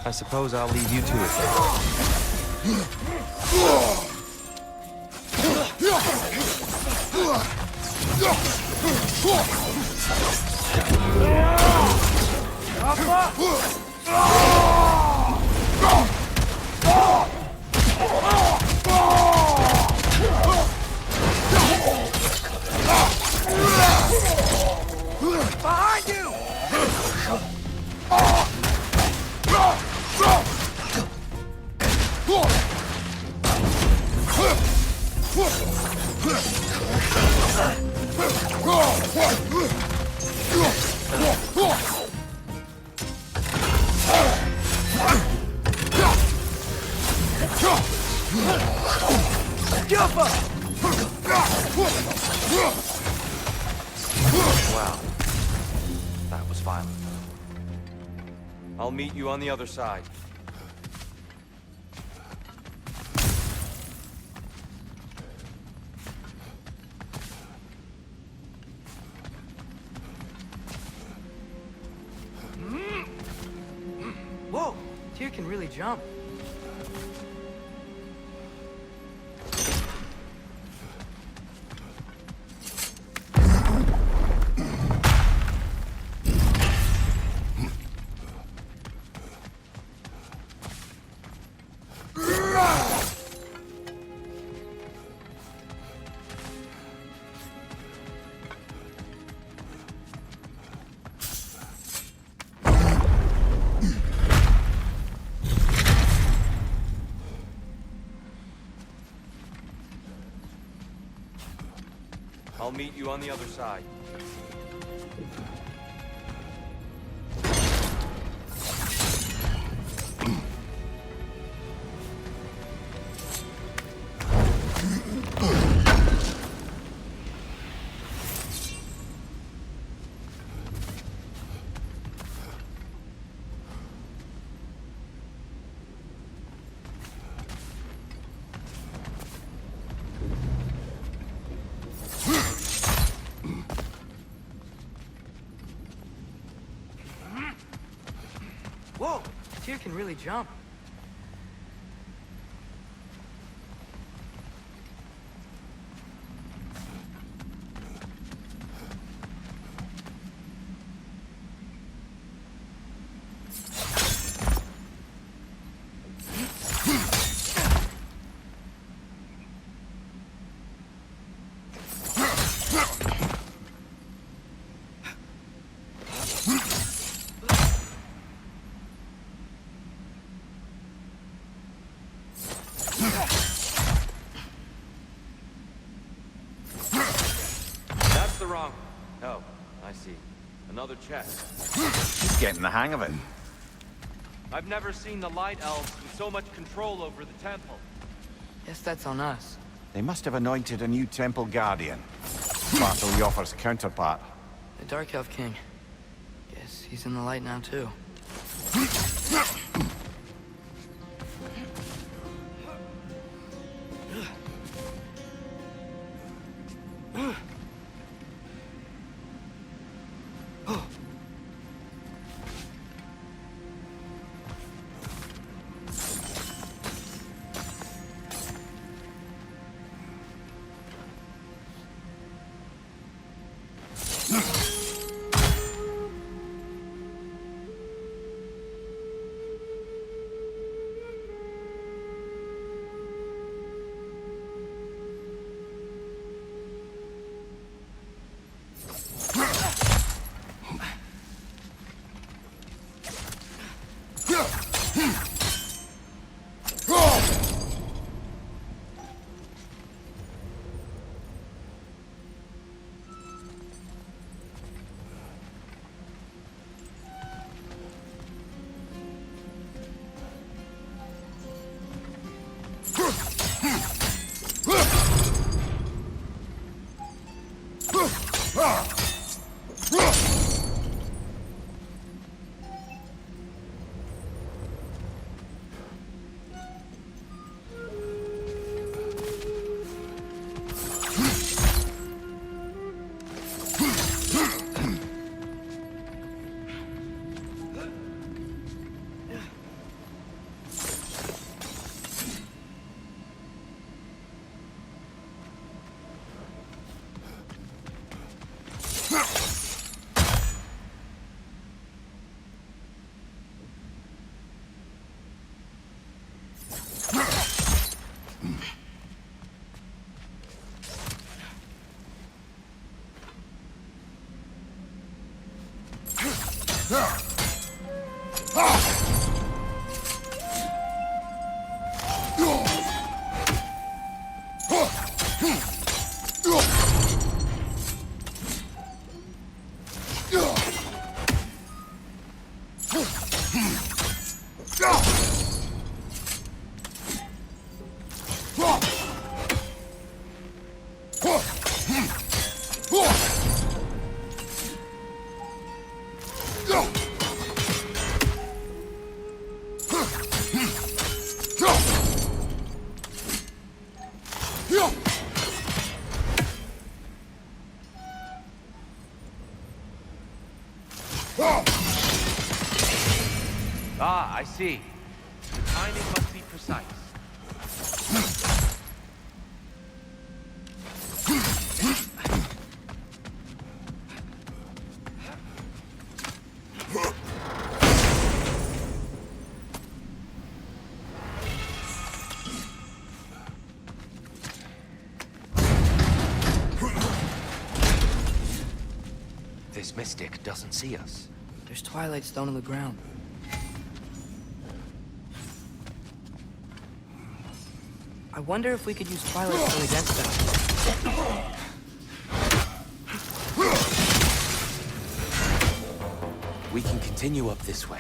I suppose I'll leave you to it Behind you! Wow. That was violent. I'll meet you on the other side. Whoa, Tyr can really jump. I'll meet you on the other side. Whoa! Tyr can really jump. That's the wrong... Oh, I see. Another chest. He's getting the hang of it. I've never seen the Light Elves with so much control over the temple. Guess that's on us. They must have anointed a new temple guardian. Bartle Yoffer's counterpart. The Dark Elf King. Guess he's in the light now, too. Ah, I see. The timing must be precise. This mystic doesn't see us. There's Twilight Stone on the ground. I wonder if we could use Twilight Stone against them. We can continue up this way.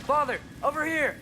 Father, over here!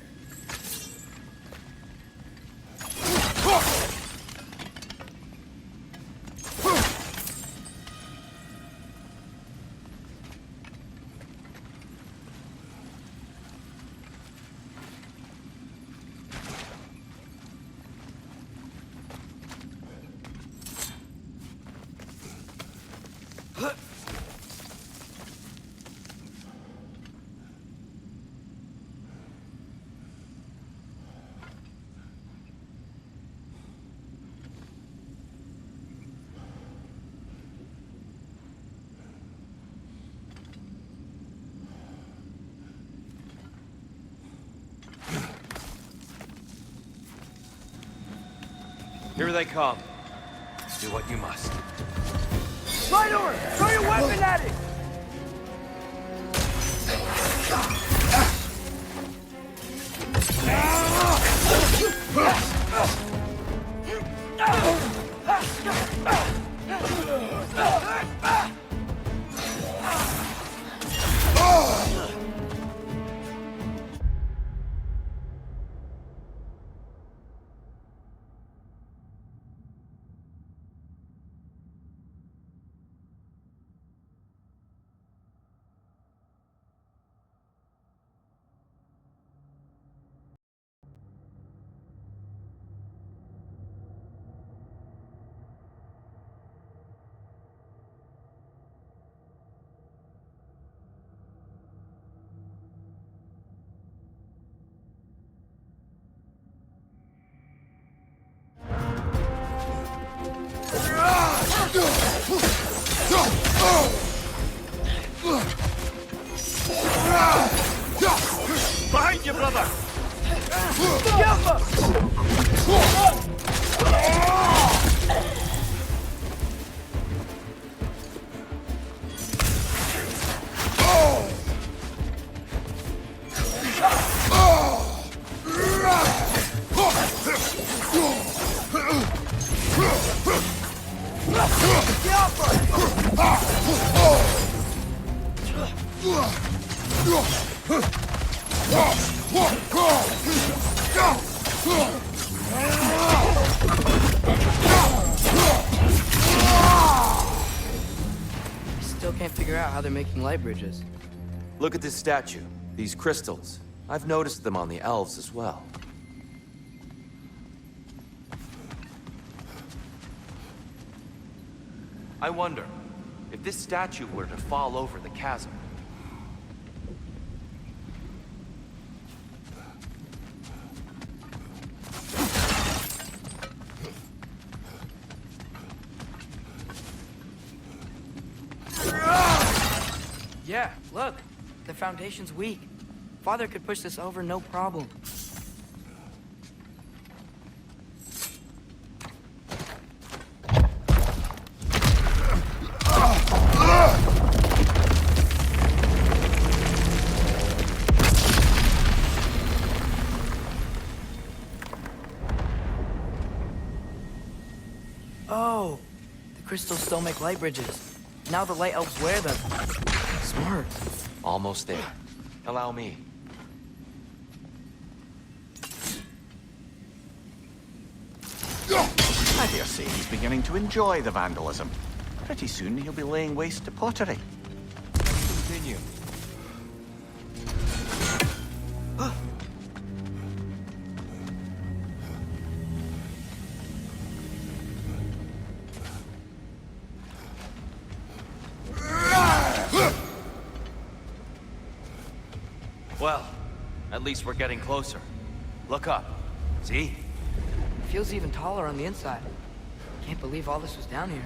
Here they come. Do what you must. Right over! Throw your weapon at it! Behind you, brother! I still can't figure out how they're making light bridges. Look at this statue. These crystals. I've noticed them on the elves as well. I wonder, if this statue were to fall over the chasm, Yeah, look. The foundation's weak. Father could push this over no problem. Oh, the crystals still make light bridges. Now the light elves wear them. Smart. almost there. Allow me. I dare say he's beginning to enjoy the vandalism. Pretty soon he'll be laying waste to pottery. Continue. Well, at least we're getting closer. Look up. See? It feels even taller on the inside. Can't believe all this was down here.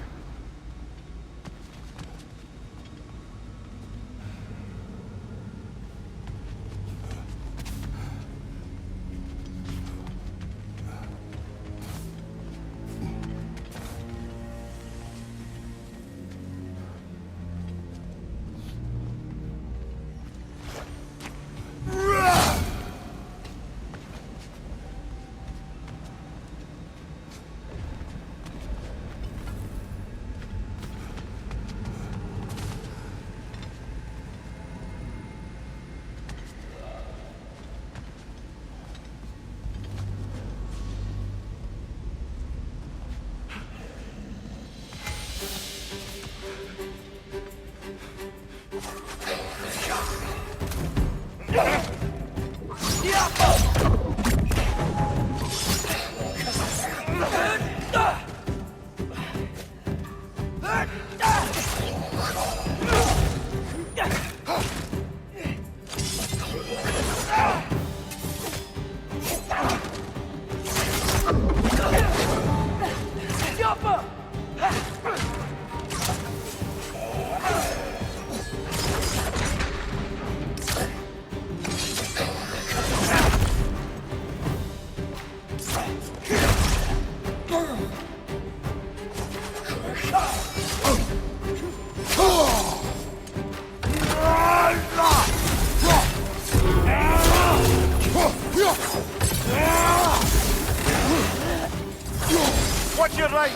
right!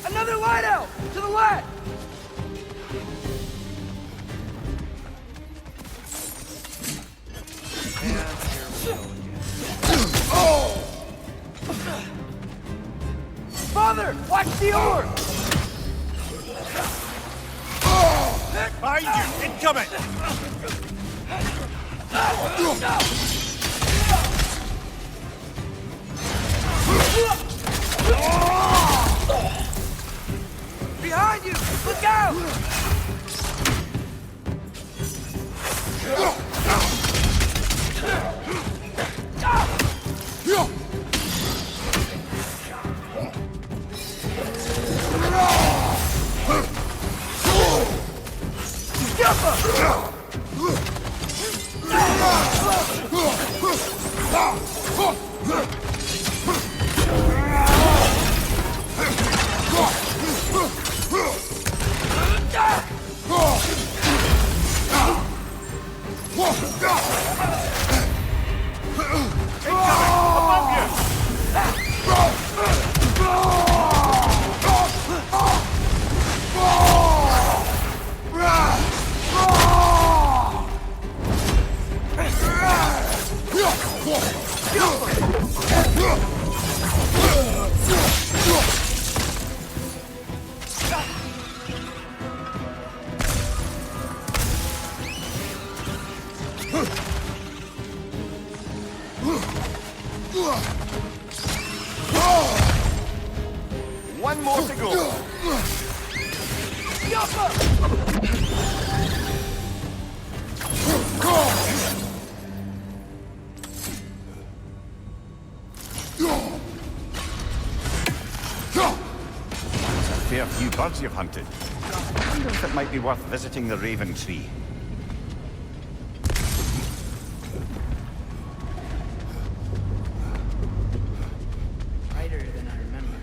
Another light out! To the left! Father! Watch the oar! Behind you! Incoming! Behind you! Look out! One more to go. Fair few birds you've hunted. I wonder if it might be worth visiting the Raven Tree. Brighter than I remember.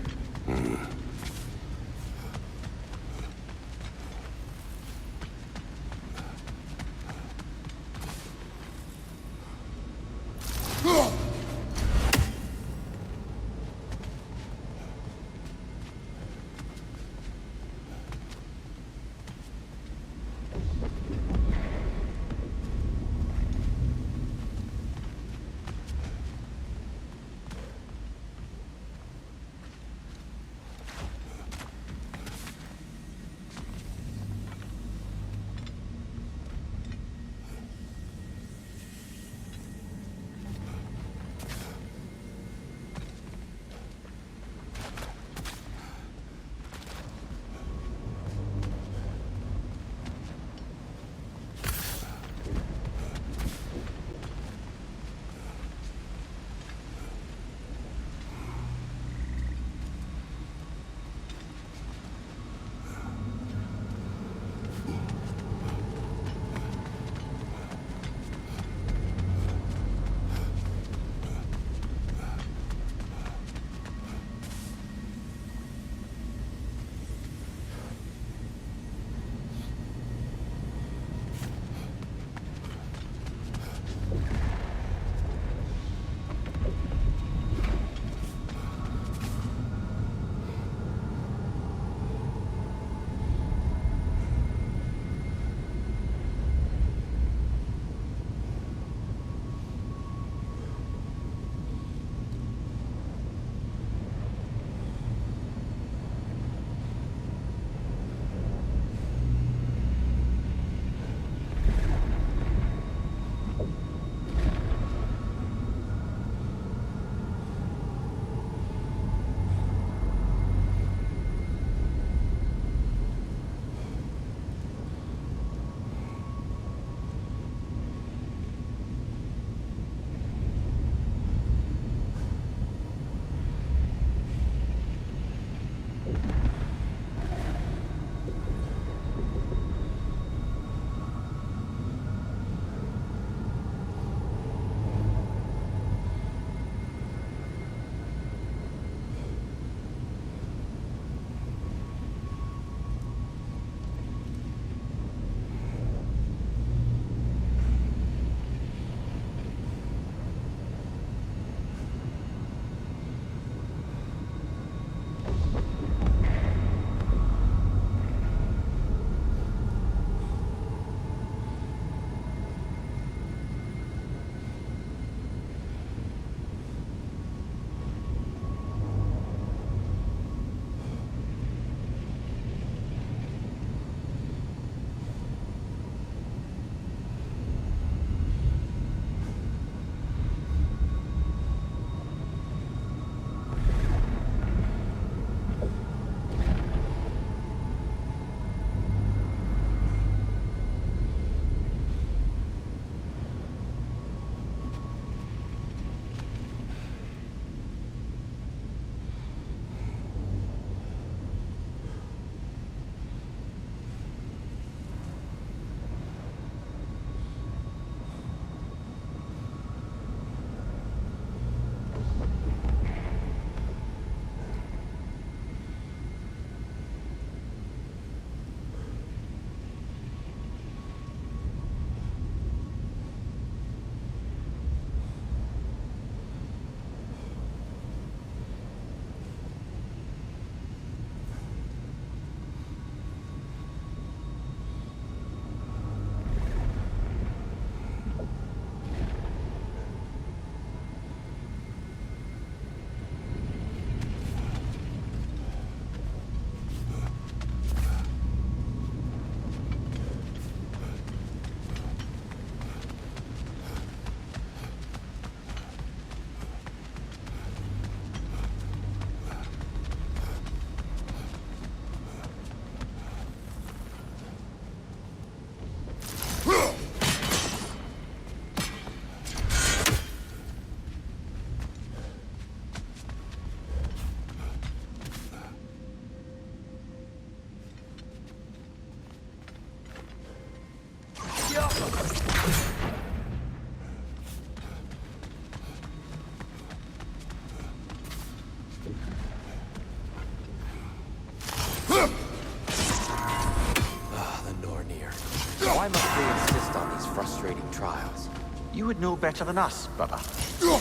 insist on these frustrating trials? You would know better than us, brother.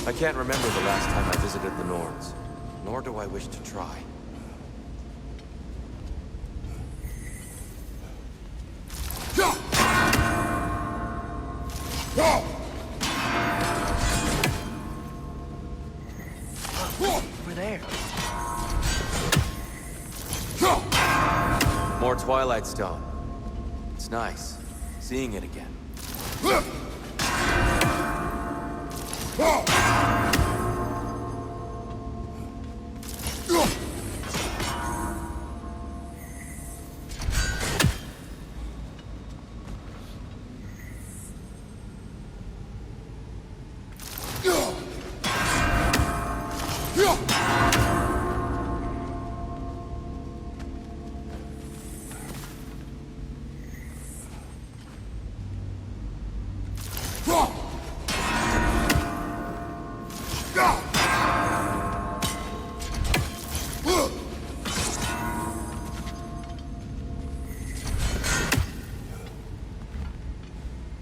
I can't remember the last time I visited the Norns, nor do I wish to try. Over there. More Twilight Stone. It's nice, seeing it again.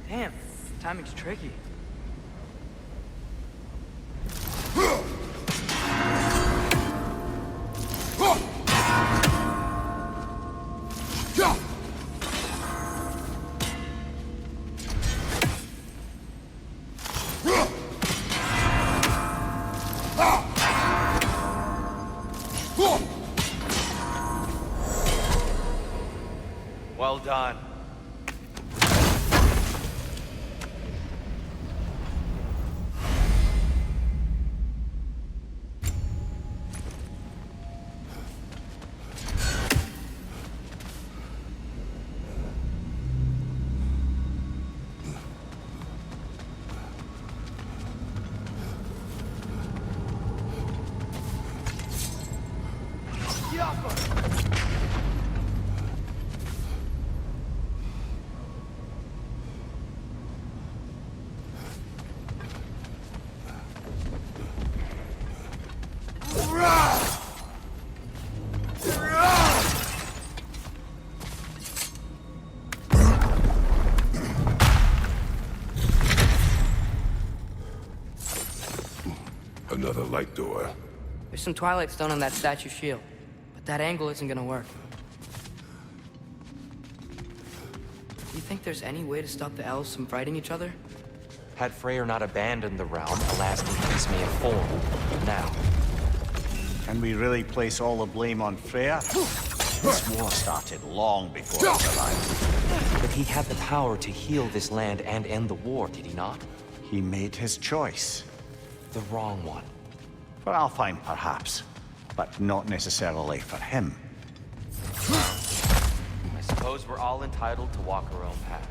Damn, timing's tricky. Well done. Another light door. There's some Twilight Stone on that statue shield, but that angle isn't gonna work. Do you think there's any way to stop the elves from fighting each other? Had Freyr not abandoned the realm, a lasting peace may have formed. Now, Can we really place all the blame on Freya? This war started long before us arrived. but he had the power to heal this land and end the war, did he not? He made his choice. The wrong one. For Alfheim, perhaps, but not necessarily for him. I suppose we're all entitled to walk our own paths.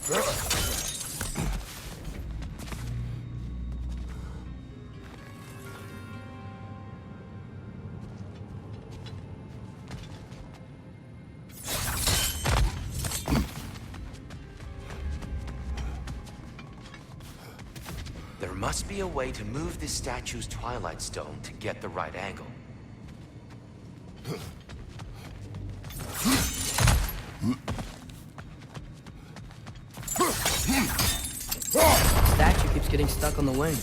There must be a way to move this statue's Twilight Stone to get the right angle. Statue keeps getting stuck on the wing.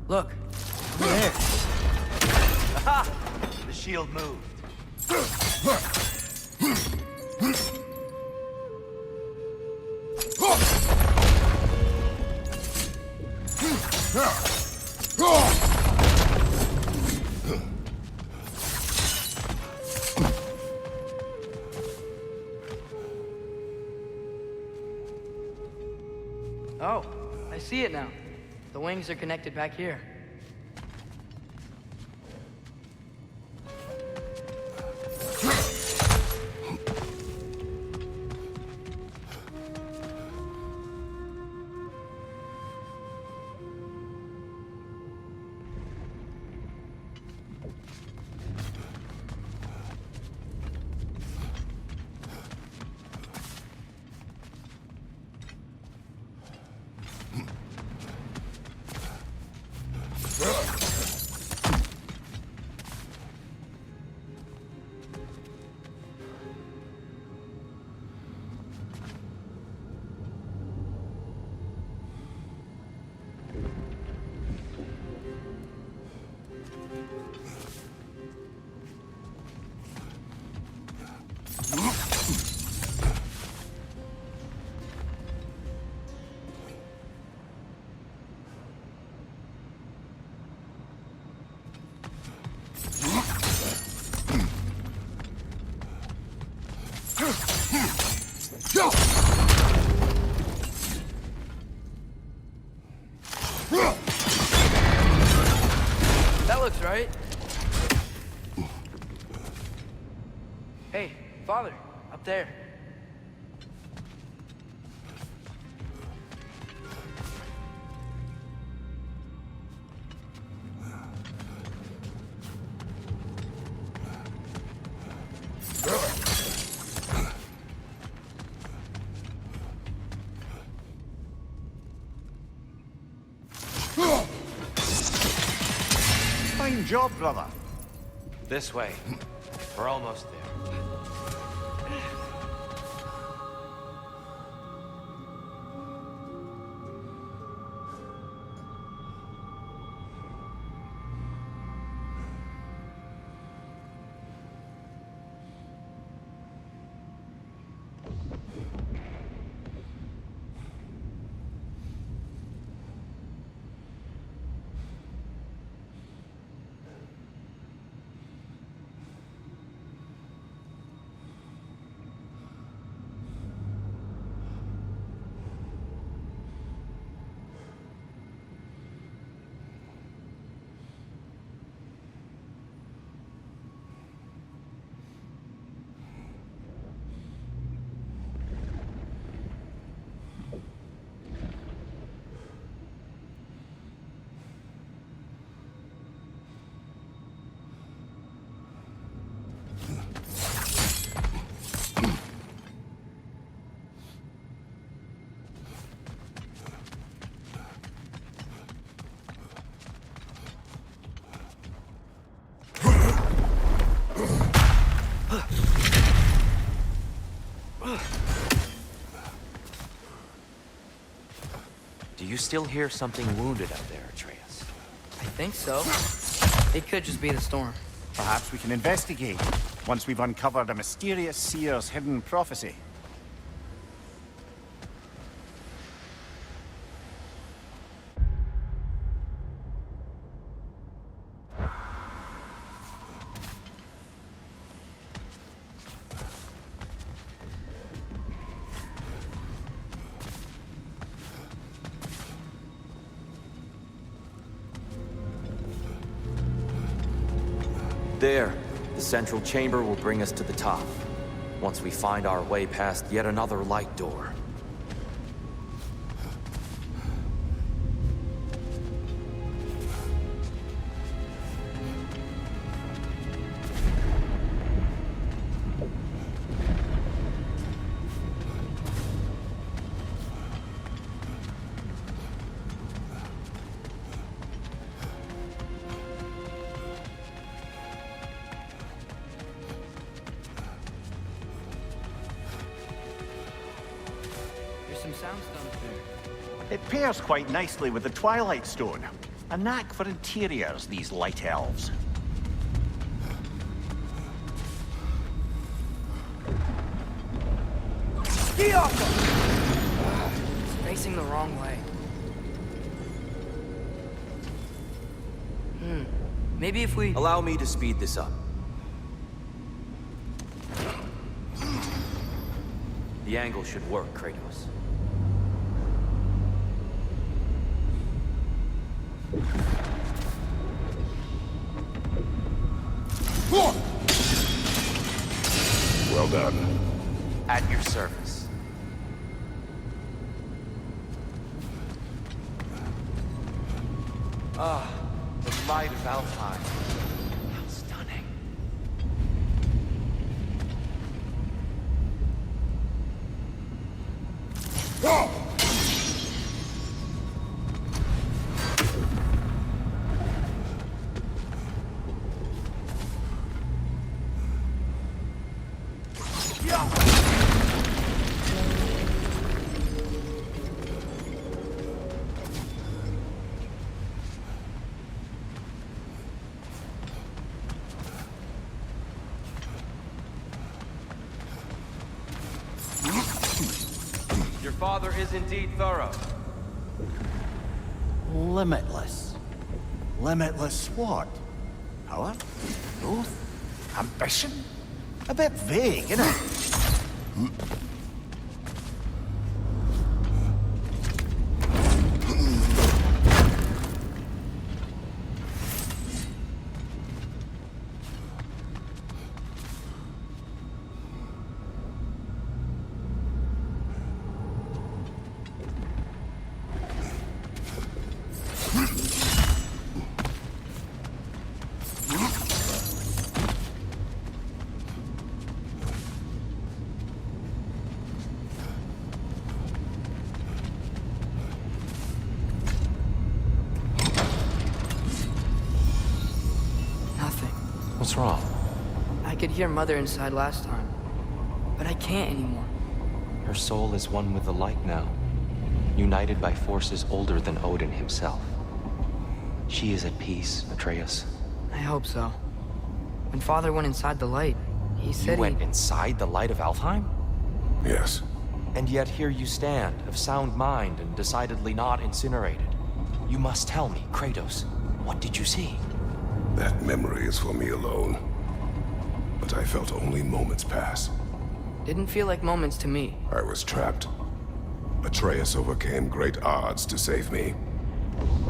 Look, over there. Aha! The shield moved. Oh, I see it now. The wings are connected back here. That looks right. Hey, Father, up there. Fine job, brother. This way. We're almost there. Do you still hear something wounded out there, Atreus? I think so. It could just be the storm. Perhaps we can investigate, once we've uncovered a mysterious seer's hidden prophecy. There. The central chamber will bring us to the top. Once we find our way past yet another light door. soundstone's there? It pairs quite nicely with the Twilight Stone. A knack for interiors, these light elves. Get off him! It's facing the wrong way. Maybe if we... Allow me to speed this up. The angle should work, Kratos. Well done. At your service. Ah, the light of Alfheim. How stunning. Whoa! Your father is indeed thorough. Limitless. Limitless what? Power? Growth? Ambition? A bit vague, isn't it? What's wrong? I could hear Mother inside last time, but I can't anymore. Her soul is one with the light now, united by forces older than Odin himself. She is at peace, Atreus. I hope so. When Father went inside the light, he said You went inside the light of Alfheim? Yes. And yet here you stand, of sound mind and decidedly not incinerated. You must tell me, Kratos, what did you see? That memory is for me alone. But I felt only moments pass. Didn't feel like moments to me. I was trapped. Atreus overcame great odds to save me.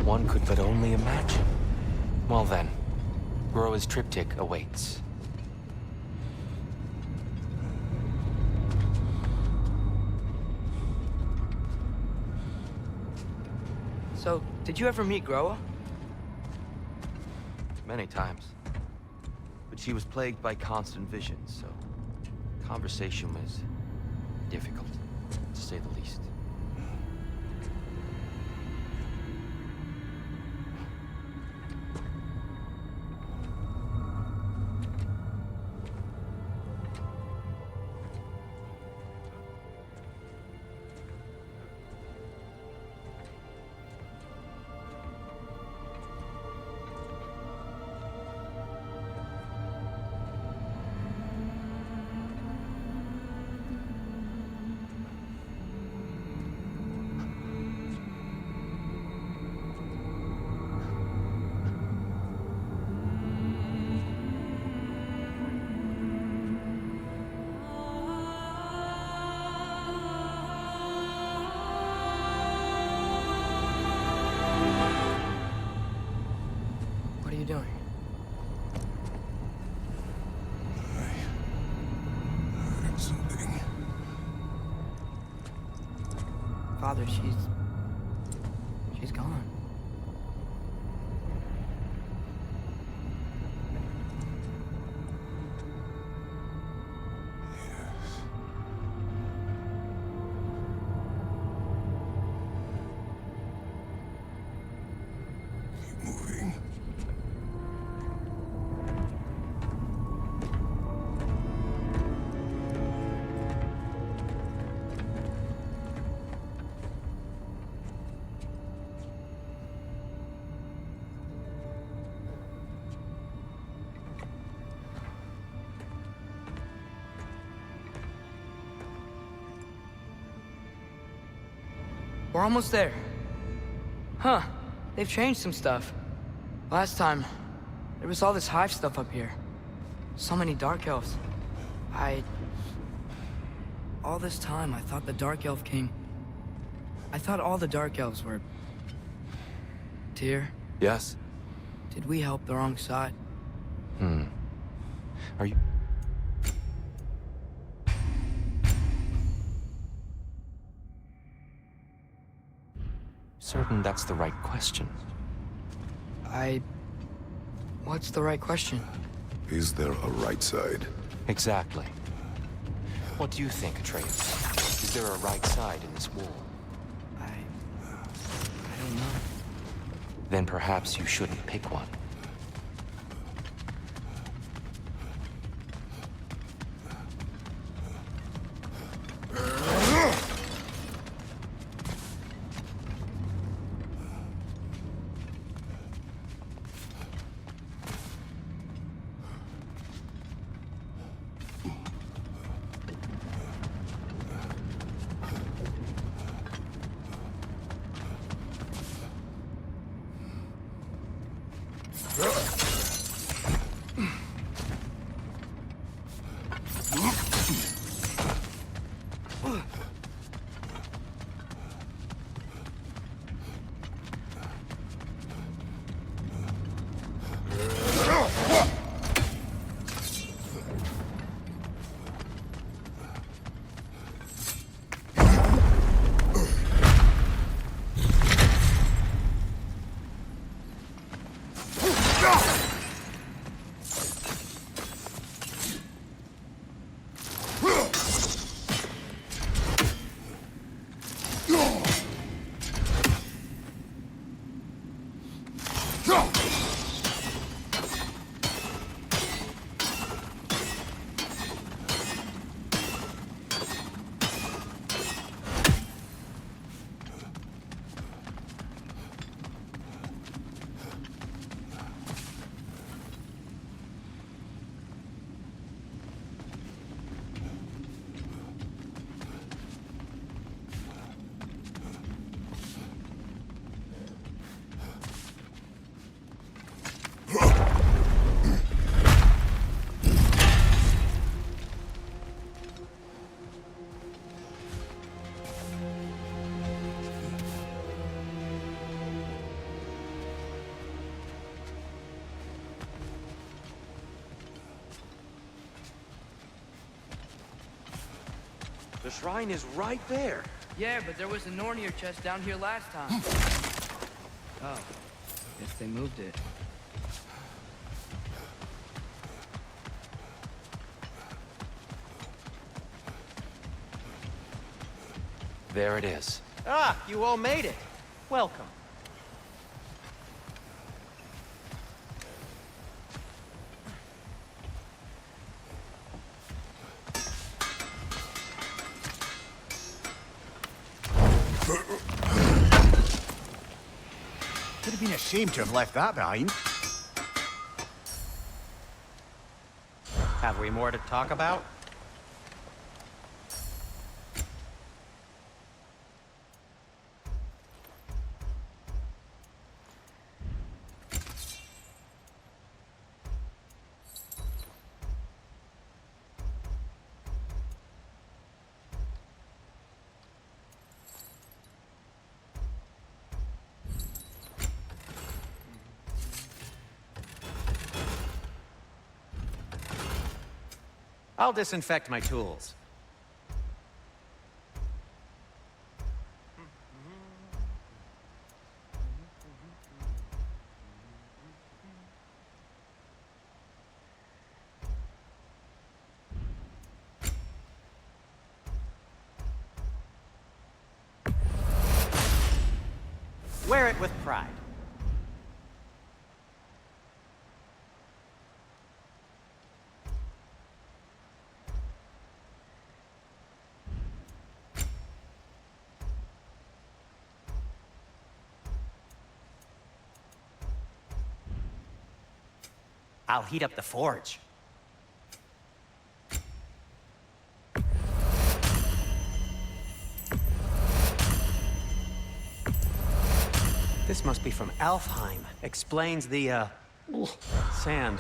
One could but only imagine. Well then, Groa's triptych awaits. So, did you ever meet Groa? Many times. But she was plagued by constant visions, so conversation was difficult, to say the least. What are you doing? I heard something. Father, she's gone. Keep moving. We're almost there. Huh. They've changed some stuff. Last time, there was all this hive stuff up here. So many Dark Elves. All this time, I thought the Dark Elf King... I thought all the Dark Elves were... Tyr? Yes? Did we help the wrong side? Are you... certain that's the right question? What's the right question? Is there a right side? Exactly. What do you think, Atreus? Is there a right side in this war? I don't know. Then perhaps you shouldn't pick one. The shrine is right there. Yeah, but there was a Nornir chest down here last time. Oh, guess they moved it. There it is. Ah, you all made it. Welcome. Would have been a shame to have left that behind. Have we more to talk about? I'll disinfect my tools. Wear it with pride. I'll heat up the forge. This must be from Alfheim. Explains the, sand.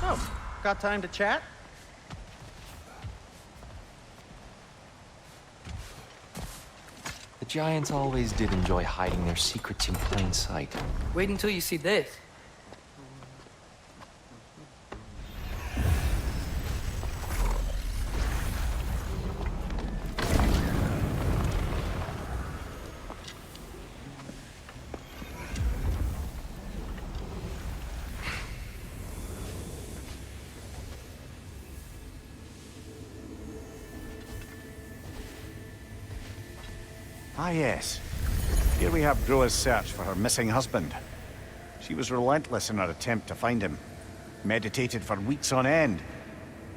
Oh, got time to chat? The Giants always did enjoy hiding their secrets in plain sight. Wait until you see this. Ah, yes. Here we have Groa's search for her missing husband. She was relentless in her attempt to find him. Meditated for weeks on end.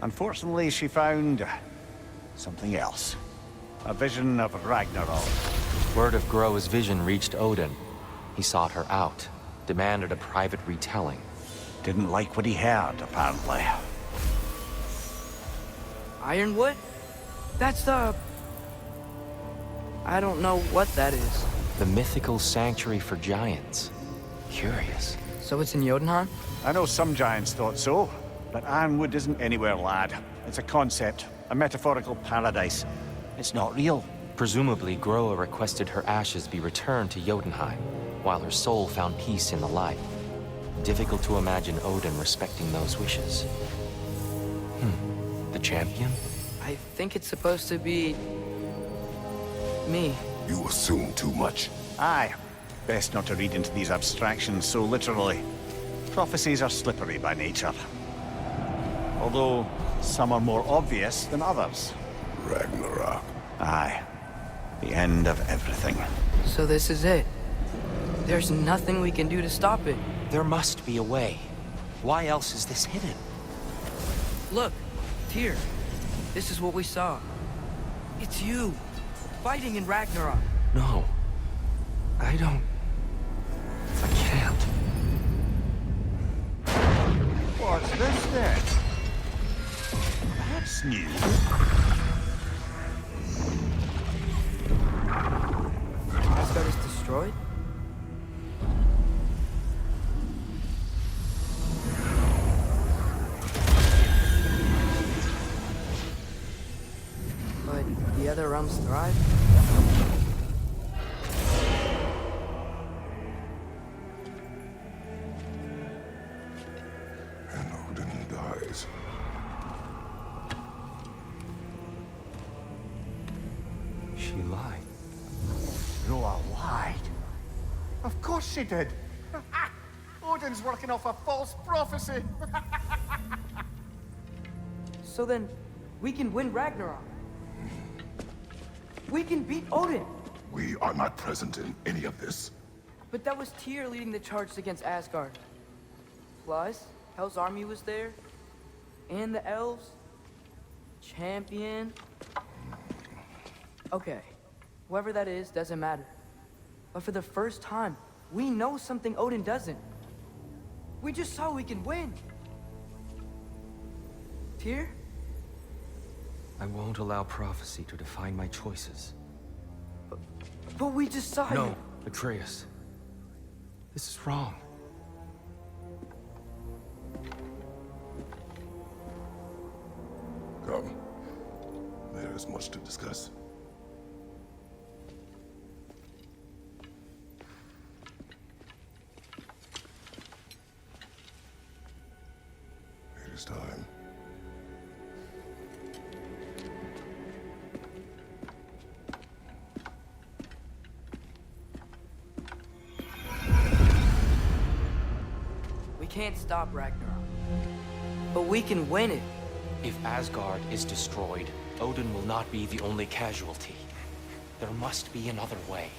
Unfortunately, she found something else. A vision of Ragnarok. Word of Groa's vision reached Odin. He sought her out, demanded a private retelling. Didn't like what he heard, apparently. Ironwood? That's the... I don't know what that is. The mythical sanctuary for giants. Curious. So it's in Jotunheim? I know some giants thought so, but Ironwood isn't anywhere, lad. It's a concept, a metaphorical paradise. It's not real. Presumably, Groa requested her ashes be returned to Jotunheim, while her soul found peace in the light. Difficult to imagine Odin respecting those wishes. The champion? I think it's supposed to be... me. You assume too much. Aye. Best not to read into these abstractions so literally. Prophecies are slippery by nature. Although, some are more obvious than others. Ragnarok. Aye. The end of everything. So this is it. There's nothing we can do to stop it. There must be a way. Why else is this hidden? Look, Tyr. This is what we saw. It's you, fighting in Ragnarok. No. I don't... I can't. What's this then? That's new. Asgard is destroyed? But the other realms thrive? And Odin dies. She lied. Groa lied. Of course she did. Odin's working off a false prophecy. So then, we can win Ragnarok. We can beat Odin. We are not present in any of this. But that was Tyr leading the charge against Asgard. Plus, Hell's army was there. And the elves. Champion. Okay. Whoever that is doesn't matter. But for the first time, we know something Odin doesn't. We just saw we can win. Tyr? I won't allow prophecy to define my choices. But we just saw you. No, Atreus. This is wrong. Come. There is much to discuss. It is time. We can't stop Ragnarok. But we can win it. If Asgard is destroyed, Odin will not be the only casualty. There must be another way.